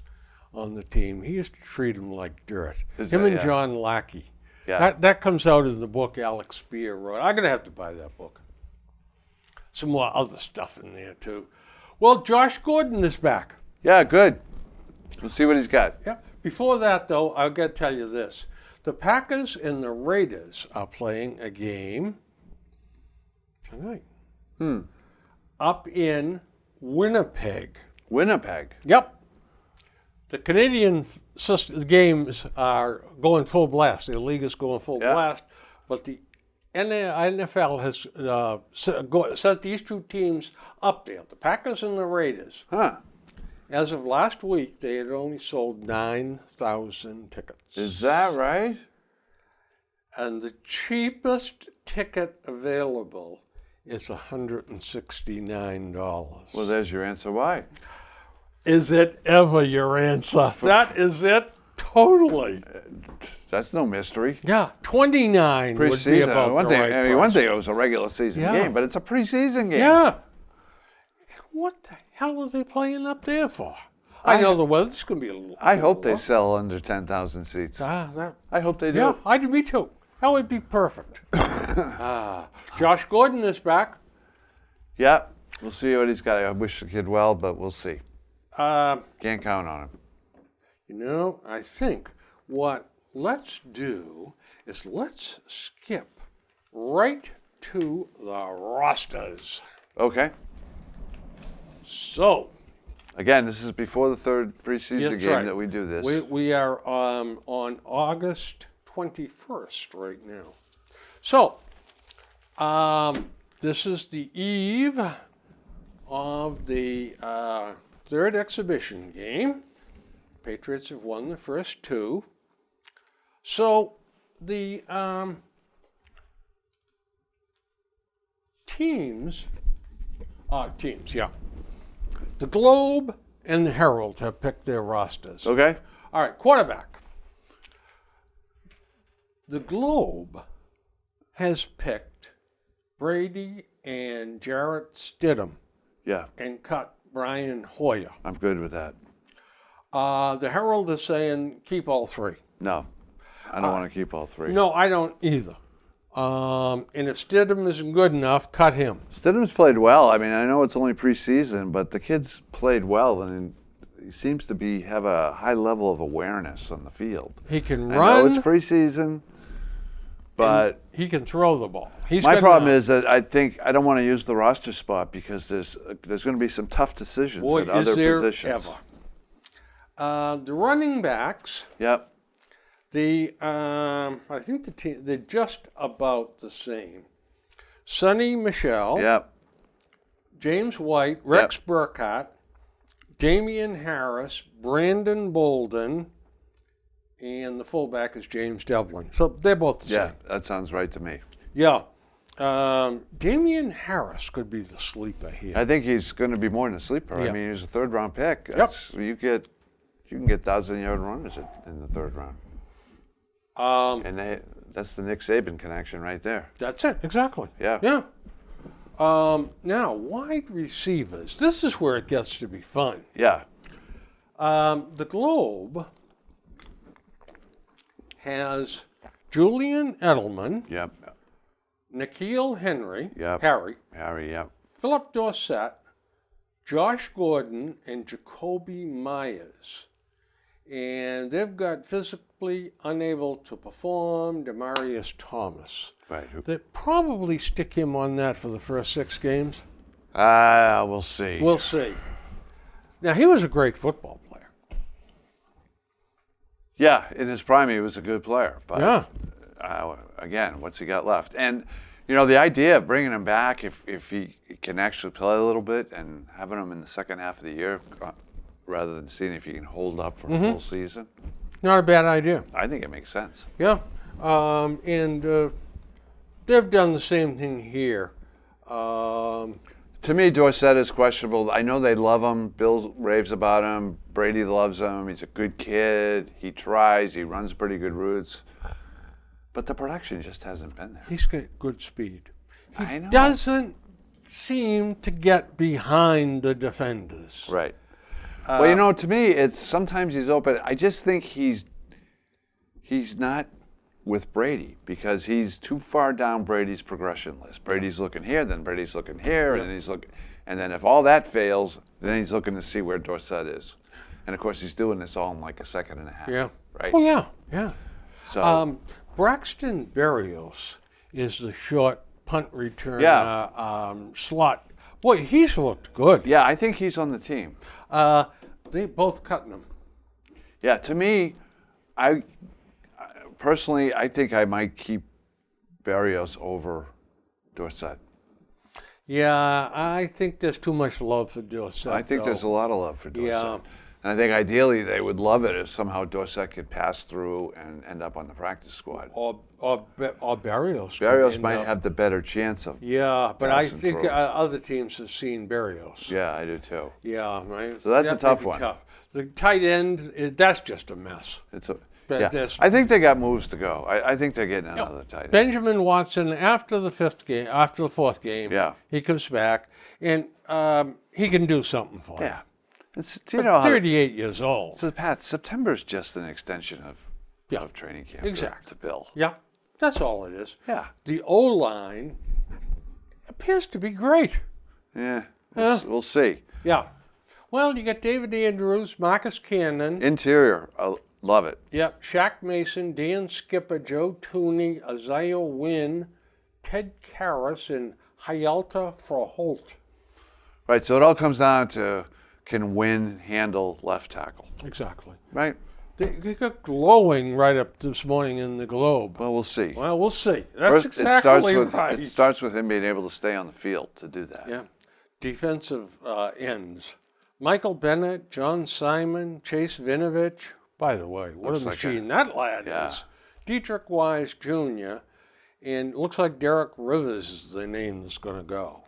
[SPEAKER 1] on the team. He used to treat them like dirt. Him and
[SPEAKER 2] yeah.
[SPEAKER 1] John Lackey.
[SPEAKER 2] Yeah.
[SPEAKER 1] That comes out in the book Alex Spear wrote. I'm going to have to buy that book. Some more other stuff in there, too. Well, Josh Gordon is back.
[SPEAKER 2] Yeah, good. Let's see what he's got.
[SPEAKER 1] Yeah. Before that, though, I've got to tell you this. The Packers and the Raiders are playing a game tonight. Up in Winnipeg.
[SPEAKER 2] Winnipeg.
[SPEAKER 1] Yep. The Canadian games are going full blast. The league is going full
[SPEAKER 2] Yeah.
[SPEAKER 1] blast. But the NFL has set these two teams up there, the Packers and the Raiders.
[SPEAKER 2] Huh.
[SPEAKER 1] As of last week, they had only sold 9,000 tickets.
[SPEAKER 2] Is that right?
[SPEAKER 1] And the cheapest ticket available is $169.
[SPEAKER 2] Well, there's your answer why.
[SPEAKER 1] Is it ever your answer? That is it, totally.
[SPEAKER 2] That's no mystery.
[SPEAKER 1] Yeah, 29 would be
[SPEAKER 2] Preseason.
[SPEAKER 1] about
[SPEAKER 2] One
[SPEAKER 1] the
[SPEAKER 2] thing,
[SPEAKER 1] right
[SPEAKER 2] one
[SPEAKER 1] price.
[SPEAKER 2] thing, it was a regular season
[SPEAKER 1] Yeah.
[SPEAKER 2] game, but it's a preseason game.
[SPEAKER 1] Yeah. What the hell are they playing up there for? I know the weather's going to be a little.
[SPEAKER 2] I hope they sell under 10,000 seats.
[SPEAKER 1] That,
[SPEAKER 2] I hope they do.
[SPEAKER 1] yeah, me too. That would be perfect. Josh Gordon is back.
[SPEAKER 2] Yeah, we'll see what he's got. I wish the kid well, but we'll see. Can't count on him.
[SPEAKER 1] I think what let's do is let's skip right to the rosters.
[SPEAKER 2] Okay.
[SPEAKER 1] So,
[SPEAKER 2] Again, this is before the third preseason
[SPEAKER 1] that's
[SPEAKER 2] game
[SPEAKER 1] right.
[SPEAKER 2] that we do this.
[SPEAKER 1] We are on August 21st right now. So, this is the eve of the third exhibition game. Patriots have won the first two. So, the teams, yeah. The Globe and the Herald have picked their rosters.
[SPEAKER 2] Okay.
[SPEAKER 1] All right, quarterback. The Globe has picked Brady and Jarrett Stidham
[SPEAKER 2] Yeah,
[SPEAKER 1] and cut Brian Hoyer.
[SPEAKER 2] I'm good with that.
[SPEAKER 1] The Herald is saying keep all three.
[SPEAKER 2] No, I don't want to keep all three.
[SPEAKER 1] No, I don't either. And if Stidham isn't good enough, cut him.
[SPEAKER 2] Stidham's played well. I know it's only preseason, but the kid's played well, and he seems to have a high level of awareness on the field.
[SPEAKER 1] He can
[SPEAKER 2] I
[SPEAKER 1] run.
[SPEAKER 2] know it's preseason, but
[SPEAKER 1] He can throw the ball.
[SPEAKER 2] my problem is that I think I don't want to use the roster spot because there's going to be some tough decisions
[SPEAKER 1] boy,
[SPEAKER 2] at other
[SPEAKER 1] is there
[SPEAKER 2] positions.
[SPEAKER 1] ever. The running backs.
[SPEAKER 2] Yep.
[SPEAKER 1] I think the team, they're just about the same. Sonny Michel,
[SPEAKER 2] Yep.
[SPEAKER 1] James White, Rex Burkhardt, Damian Harris, Brandon Bolden, and the fullback is James Devlin. So they're both the
[SPEAKER 2] Yeah,
[SPEAKER 1] same.
[SPEAKER 2] that sounds right to me.
[SPEAKER 1] Yeah. Damian Harris could be the sleeper here.
[SPEAKER 2] I think he's going to be more than a sleeper.
[SPEAKER 1] Yeah.
[SPEAKER 2] I mean, he's a third-round pick. You can get 1,000-yard runners in the third round. And that's the Nick Saban connection right there.
[SPEAKER 1] That's it, exactly.
[SPEAKER 2] Yeah.
[SPEAKER 1] Yeah. Now, wide receivers. This is where it gets to be fun.
[SPEAKER 2] Yeah.
[SPEAKER 1] The Globe has Julian Edelman,
[SPEAKER 2] Yep.
[SPEAKER 1] N'Keal Harry,
[SPEAKER 2] Harry, yep.
[SPEAKER 1] Philip Dorsett, Josh Gordon, and Jacoby Myers. And they've got physically unable to perform Demaryius Thomas.
[SPEAKER 2] Right.
[SPEAKER 1] They probably stick him on that for the first 6 games.
[SPEAKER 2] We'll see.
[SPEAKER 1] We'll see. Now, he was a great football player.
[SPEAKER 2] Yeah, in his prime, he was a good player. But
[SPEAKER 1] Yeah.
[SPEAKER 2] Again, what's he got left? And, the idea of bringing him back, if he can actually play a little bit and having him in the second half of the year, rather than seeing if he can hold up for a full season,
[SPEAKER 1] Not a bad idea.
[SPEAKER 2] I think it makes sense.
[SPEAKER 1] Yeah. And they've done the same thing here.
[SPEAKER 2] To me, Dorsett is questionable. I know they love him. Bill raves about him. Brady loves him. He's a good kid. He tries. He runs pretty good routes. But the production just hasn't been there.
[SPEAKER 1] He's got good speed. He
[SPEAKER 2] I know.
[SPEAKER 1] doesn't seem to get behind the defenders.
[SPEAKER 2] Right. Well, to me, it's sometimes he's open. I just think he's not with Brady because he's too far down Brady's progression list. Brady's looking here, then Brady's looking here, and he's looking, and then if all that fails, then he's looking to see where Dorsett is. And of course, he's doing this all in like a second and a half.
[SPEAKER 1] Yeah.
[SPEAKER 2] Right.
[SPEAKER 1] Oh, yeah. Yeah.
[SPEAKER 2] So
[SPEAKER 1] Braxton Berrios is the short punt return slot. Boy, he's looked good.
[SPEAKER 2] yeah, I think he's on the team.
[SPEAKER 1] They both cutting him.
[SPEAKER 2] Yeah, to me, I personally, I think I might keep Berrios over Dorsett.
[SPEAKER 1] Yeah, I think there's too much love for Dorsett.
[SPEAKER 2] I think
[SPEAKER 1] though. there's
[SPEAKER 2] there's a lot of love for Dorsett.
[SPEAKER 1] Yeah.
[SPEAKER 2] And I think ideally they would love it if somehow Dorsett could pass through and end up on the practice squad.
[SPEAKER 1] or Berrios. could
[SPEAKER 2] Berrios
[SPEAKER 1] end
[SPEAKER 2] might
[SPEAKER 1] up-
[SPEAKER 2] have the better chance of.
[SPEAKER 1] Yeah, but I
[SPEAKER 2] passing
[SPEAKER 1] think
[SPEAKER 2] through.
[SPEAKER 1] other teams have seen Berrios.
[SPEAKER 2] Yeah, I do too.
[SPEAKER 1] Yeah, right.
[SPEAKER 2] So that's a
[SPEAKER 1] That may
[SPEAKER 2] tough
[SPEAKER 1] be
[SPEAKER 2] one.
[SPEAKER 1] Tough. The tight end, that's just a mess. But
[SPEAKER 2] Yeah.
[SPEAKER 1] there's-
[SPEAKER 2] I think they got moves to go. I think they're getting another tight end.
[SPEAKER 1] Benjamin Watson, after the 4th game,
[SPEAKER 2] Yeah.
[SPEAKER 1] he comes back and he can do something for you.
[SPEAKER 2] Yeah. It's
[SPEAKER 1] But
[SPEAKER 2] how
[SPEAKER 1] 38 years old.
[SPEAKER 2] so Pat, September's just an extension
[SPEAKER 1] Yeah.
[SPEAKER 2] of training camp
[SPEAKER 1] Exactly.
[SPEAKER 2] to Bill.
[SPEAKER 1] Yeah, that's all it is.
[SPEAKER 2] Yeah.
[SPEAKER 1] The O-line appears to be great.
[SPEAKER 2] Yeah. We'll see.
[SPEAKER 1] Yeah. Well, you got David Andrews, Marcus Cannon.
[SPEAKER 2] Interior, I love it.
[SPEAKER 1] Yep, Shaq Mason, Dan Skipper, Joe Tooney, Isaiah Wynn, Ted Karras, and Hayalta Froholt.
[SPEAKER 2] Right, so it all comes down to can Wynn handle left tackle,
[SPEAKER 1] Exactly.
[SPEAKER 2] right?
[SPEAKER 1] They got glowing right up this morning in the Globe.
[SPEAKER 2] Well, we'll see.
[SPEAKER 1] Well, we'll see. That's
[SPEAKER 2] First,
[SPEAKER 1] exactly right.
[SPEAKER 2] It starts with him being able to stay on the field to do that.
[SPEAKER 1] Yeah. Defensive ends. Michael Bennett, John Simon, Chase Vinovich. By the way, what
[SPEAKER 2] Looks
[SPEAKER 1] a
[SPEAKER 2] like
[SPEAKER 1] machine that lad
[SPEAKER 2] yeah.
[SPEAKER 1] is. Dietrich Wise Jr. And it looks like Derek Rivers is the name that's going to go.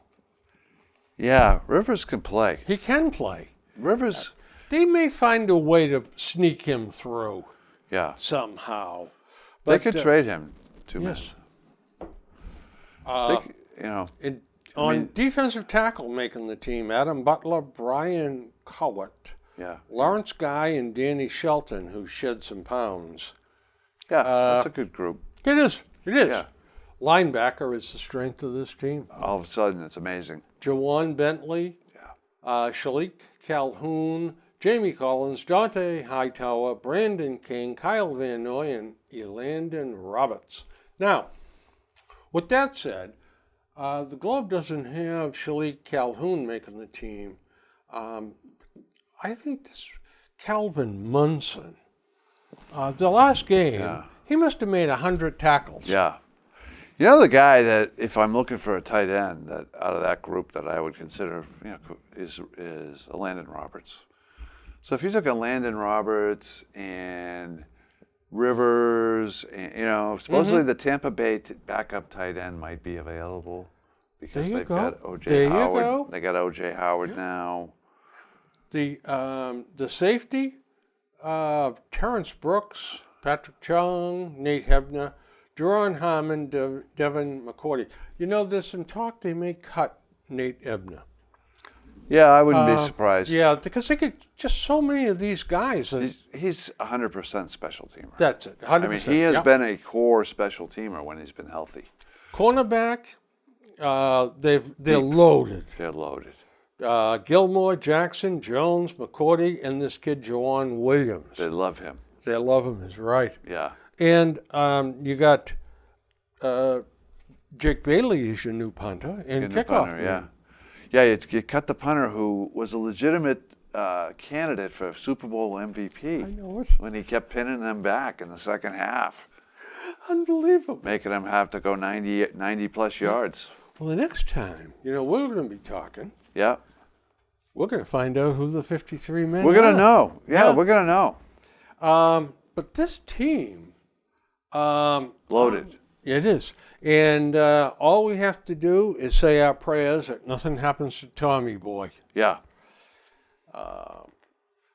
[SPEAKER 2] Yeah, Rivers can play.
[SPEAKER 1] He can play.
[SPEAKER 2] Rivers,
[SPEAKER 1] They may find a way to sneak him through
[SPEAKER 2] yeah.
[SPEAKER 1] somehow.
[SPEAKER 2] They
[SPEAKER 1] But,
[SPEAKER 2] could trade him to
[SPEAKER 1] yes.
[SPEAKER 2] minutes.
[SPEAKER 1] On defensive tackle making the team, Adam Butler, Brian Cowart,
[SPEAKER 2] Yeah.
[SPEAKER 1] Lawrence Guy, and Danny Shelton, who shed some pounds.
[SPEAKER 2] Yeah, that's a good group.
[SPEAKER 1] It is. It is.
[SPEAKER 2] Yeah.
[SPEAKER 1] Linebacker is the strength of this team.
[SPEAKER 2] All of a sudden, it's amazing.
[SPEAKER 1] Jawan Bentley, Shalik Calhoun, Jamie Collins, Dante Hightower, Brandon King, Kyle Van Noy, and Elandon Roberts. Now, with that said, the Globe doesn't have Shalik Calhoun making the team. I think this Calvin Munson, the last game, he must have made 100 tackles.
[SPEAKER 2] Yeah. You know the guy that, if I'm looking for a tight end, that out of that group that I would consider, is Landon Roberts. So if you took a Landon Roberts and Rivers, and, supposedly the Tampa Bay backup tight end might be available because
[SPEAKER 1] There you
[SPEAKER 2] they've
[SPEAKER 1] go.
[SPEAKER 2] got O.J.
[SPEAKER 1] There you
[SPEAKER 2] Howard.
[SPEAKER 1] go.
[SPEAKER 2] They got O.J. Howard now.
[SPEAKER 1] The safety, Terrence Brooks, Patrick Chung, Nate Hebner, Jerron Harmon, Devin McCourty. There's some talk they may cut Nate Ebner.
[SPEAKER 2] Yeah, I wouldn't be surprised.
[SPEAKER 1] Yeah, because they get just so many of these guys.
[SPEAKER 2] He's 100% special teamer.
[SPEAKER 1] That's it, 100%.
[SPEAKER 2] I mean, he has
[SPEAKER 1] Yep.
[SPEAKER 2] been a core special teamer when he's been healthy.
[SPEAKER 1] Cornerback, they're loaded.
[SPEAKER 2] They're loaded.
[SPEAKER 1] Gilmore, Jackson, Jones, McCourty, and this kid, Jawan Williams.
[SPEAKER 2] They love him.
[SPEAKER 1] They love him, is right.
[SPEAKER 2] Yeah.
[SPEAKER 1] And you got Jake Bailey is your new punter and
[SPEAKER 2] Getting the
[SPEAKER 1] kickoff
[SPEAKER 2] punter,
[SPEAKER 1] man.
[SPEAKER 2] Yeah, you cut the punter who was a legitimate candidate for Super Bowl MVP
[SPEAKER 1] I know it.
[SPEAKER 2] when he kept pinning them back in the second half,
[SPEAKER 1] Unbelievable.
[SPEAKER 2] making them have to go 90 plus yards.
[SPEAKER 1] Well, the next time, we're going to be talking.
[SPEAKER 2] Yeah.
[SPEAKER 1] We're going to find out who the 53 men
[SPEAKER 2] We're going to
[SPEAKER 1] are.
[SPEAKER 2] know. Yeah,
[SPEAKER 1] Yeah.
[SPEAKER 2] we're going to know.
[SPEAKER 1] But this team,
[SPEAKER 2] Loaded.
[SPEAKER 1] it is. And all we have to do is say our prayers that nothing happens to Tommy Boy.
[SPEAKER 2] Yeah.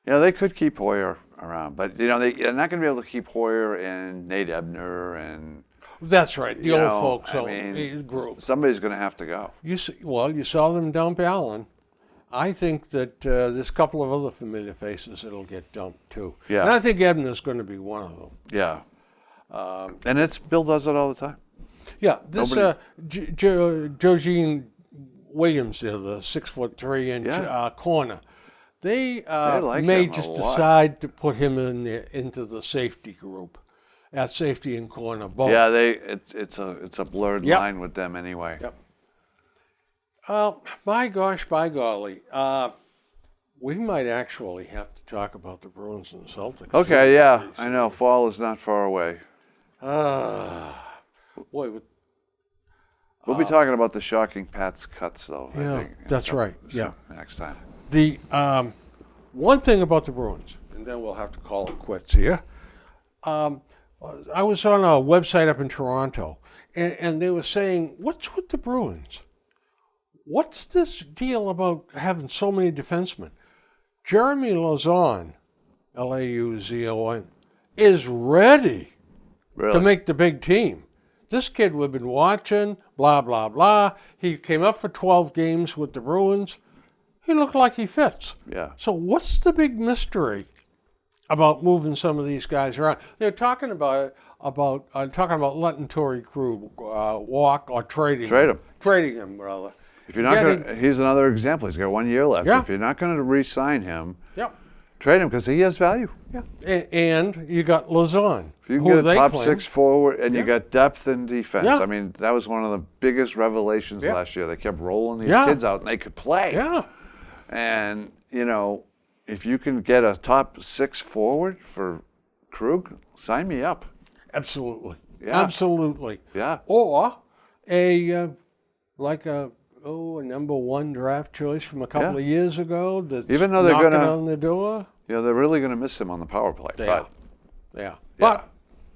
[SPEAKER 2] They could keep Hoyer around, but they're not going to be able to keep Hoyer and Nate Ebner and
[SPEAKER 1] That's right, the
[SPEAKER 2] you
[SPEAKER 1] old
[SPEAKER 2] know,
[SPEAKER 1] folks
[SPEAKER 2] I mean,
[SPEAKER 1] group.
[SPEAKER 2] somebody's going to have to go.
[SPEAKER 1] You saw them dump Allen. I think that there's a couple of other familiar faces that'll get dumped too.
[SPEAKER 2] Yeah.
[SPEAKER 1] And I think Ebner's going to be one of them.
[SPEAKER 2] Yeah. And Bill does it all the time.
[SPEAKER 1] Yeah, this Jogene Williams, there, the 6'3"
[SPEAKER 2] Yeah.
[SPEAKER 1] corner. They
[SPEAKER 2] like
[SPEAKER 1] may
[SPEAKER 2] him a
[SPEAKER 1] just
[SPEAKER 2] lot.
[SPEAKER 1] decide to put him into the safety group, at safety and corner both.
[SPEAKER 2] Yeah, it's a blurred
[SPEAKER 1] Yep.
[SPEAKER 2] line with them anyway.
[SPEAKER 1] Yep. By gosh, by golly, we might actually have to talk about the Bruins and the Celtics.
[SPEAKER 2] Okay, yeah, I know. Fall is not far away.
[SPEAKER 1] Boy,
[SPEAKER 2] We'll be talking about the shocking Pats cuts, though.
[SPEAKER 1] Yeah,
[SPEAKER 2] I think,
[SPEAKER 1] that's right. Yeah.
[SPEAKER 2] Next time.
[SPEAKER 1] the one thing about the Bruins, and then we'll have to call it quits here. I was on a website up in Toronto, and they were saying, what's with the Bruins? What's this deal about having so many defensemen? Jeremy Lauzon, Lauzon, is ready
[SPEAKER 2] Really?
[SPEAKER 1] to make the big team. This kid we've been watching, blah, blah, blah. He came up for 12 games with the Bruins. He looked like he fits.
[SPEAKER 2] Yeah.
[SPEAKER 1] So what's the big mystery about moving some of these guys around? They're talking about letting Torrey Krug walk or trading
[SPEAKER 2] Trade him.
[SPEAKER 1] Trading him, brother.
[SPEAKER 2] If you're not going to, here's another example. He's got 1 year left.
[SPEAKER 1] Yeah.
[SPEAKER 2] If you're not going to re-sign him,
[SPEAKER 1] Yep.
[SPEAKER 2] trade him because he has value.
[SPEAKER 1] Yeah. And you got Lauzon.
[SPEAKER 2] If you can
[SPEAKER 1] who
[SPEAKER 2] get a
[SPEAKER 1] they
[SPEAKER 2] top
[SPEAKER 1] claim-
[SPEAKER 2] six forward and
[SPEAKER 1] Yeah.
[SPEAKER 2] you got depth in defense,
[SPEAKER 1] Yeah.
[SPEAKER 2] I mean, that was one of the biggest revelations
[SPEAKER 1] Yeah.
[SPEAKER 2] last year. They kept rolling these
[SPEAKER 1] Yeah.
[SPEAKER 2] kids out and they could play.
[SPEAKER 1] Yeah.
[SPEAKER 2] And, if you can get a top six forward for Krug, sign me up.
[SPEAKER 1] Absolutely.
[SPEAKER 2] Yeah.
[SPEAKER 1] Absolutely.
[SPEAKER 2] Yeah.
[SPEAKER 1] Or a number one draft choice from a couple
[SPEAKER 2] Yeah.
[SPEAKER 1] of years ago that's
[SPEAKER 2] Even though they're
[SPEAKER 1] knocking
[SPEAKER 2] gonna-
[SPEAKER 1] on the door.
[SPEAKER 2] They're really going to miss him on the power play.
[SPEAKER 1] Yeah.
[SPEAKER 2] But,
[SPEAKER 1] Yeah.
[SPEAKER 2] yeah.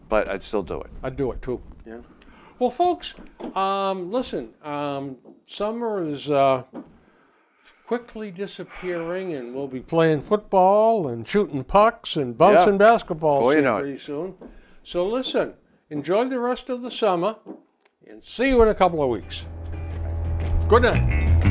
[SPEAKER 2] But I'd still do it.
[SPEAKER 1] I'd do it too. Yeah. Well, folks, listen, summer is quickly disappearing, and we'll be playing football and shooting pucks and bouncing basketballs
[SPEAKER 2] Before you
[SPEAKER 1] here
[SPEAKER 2] know it.
[SPEAKER 1] pretty soon. So listen, enjoy the rest of the summer, and see you in a couple of weeks. Good night.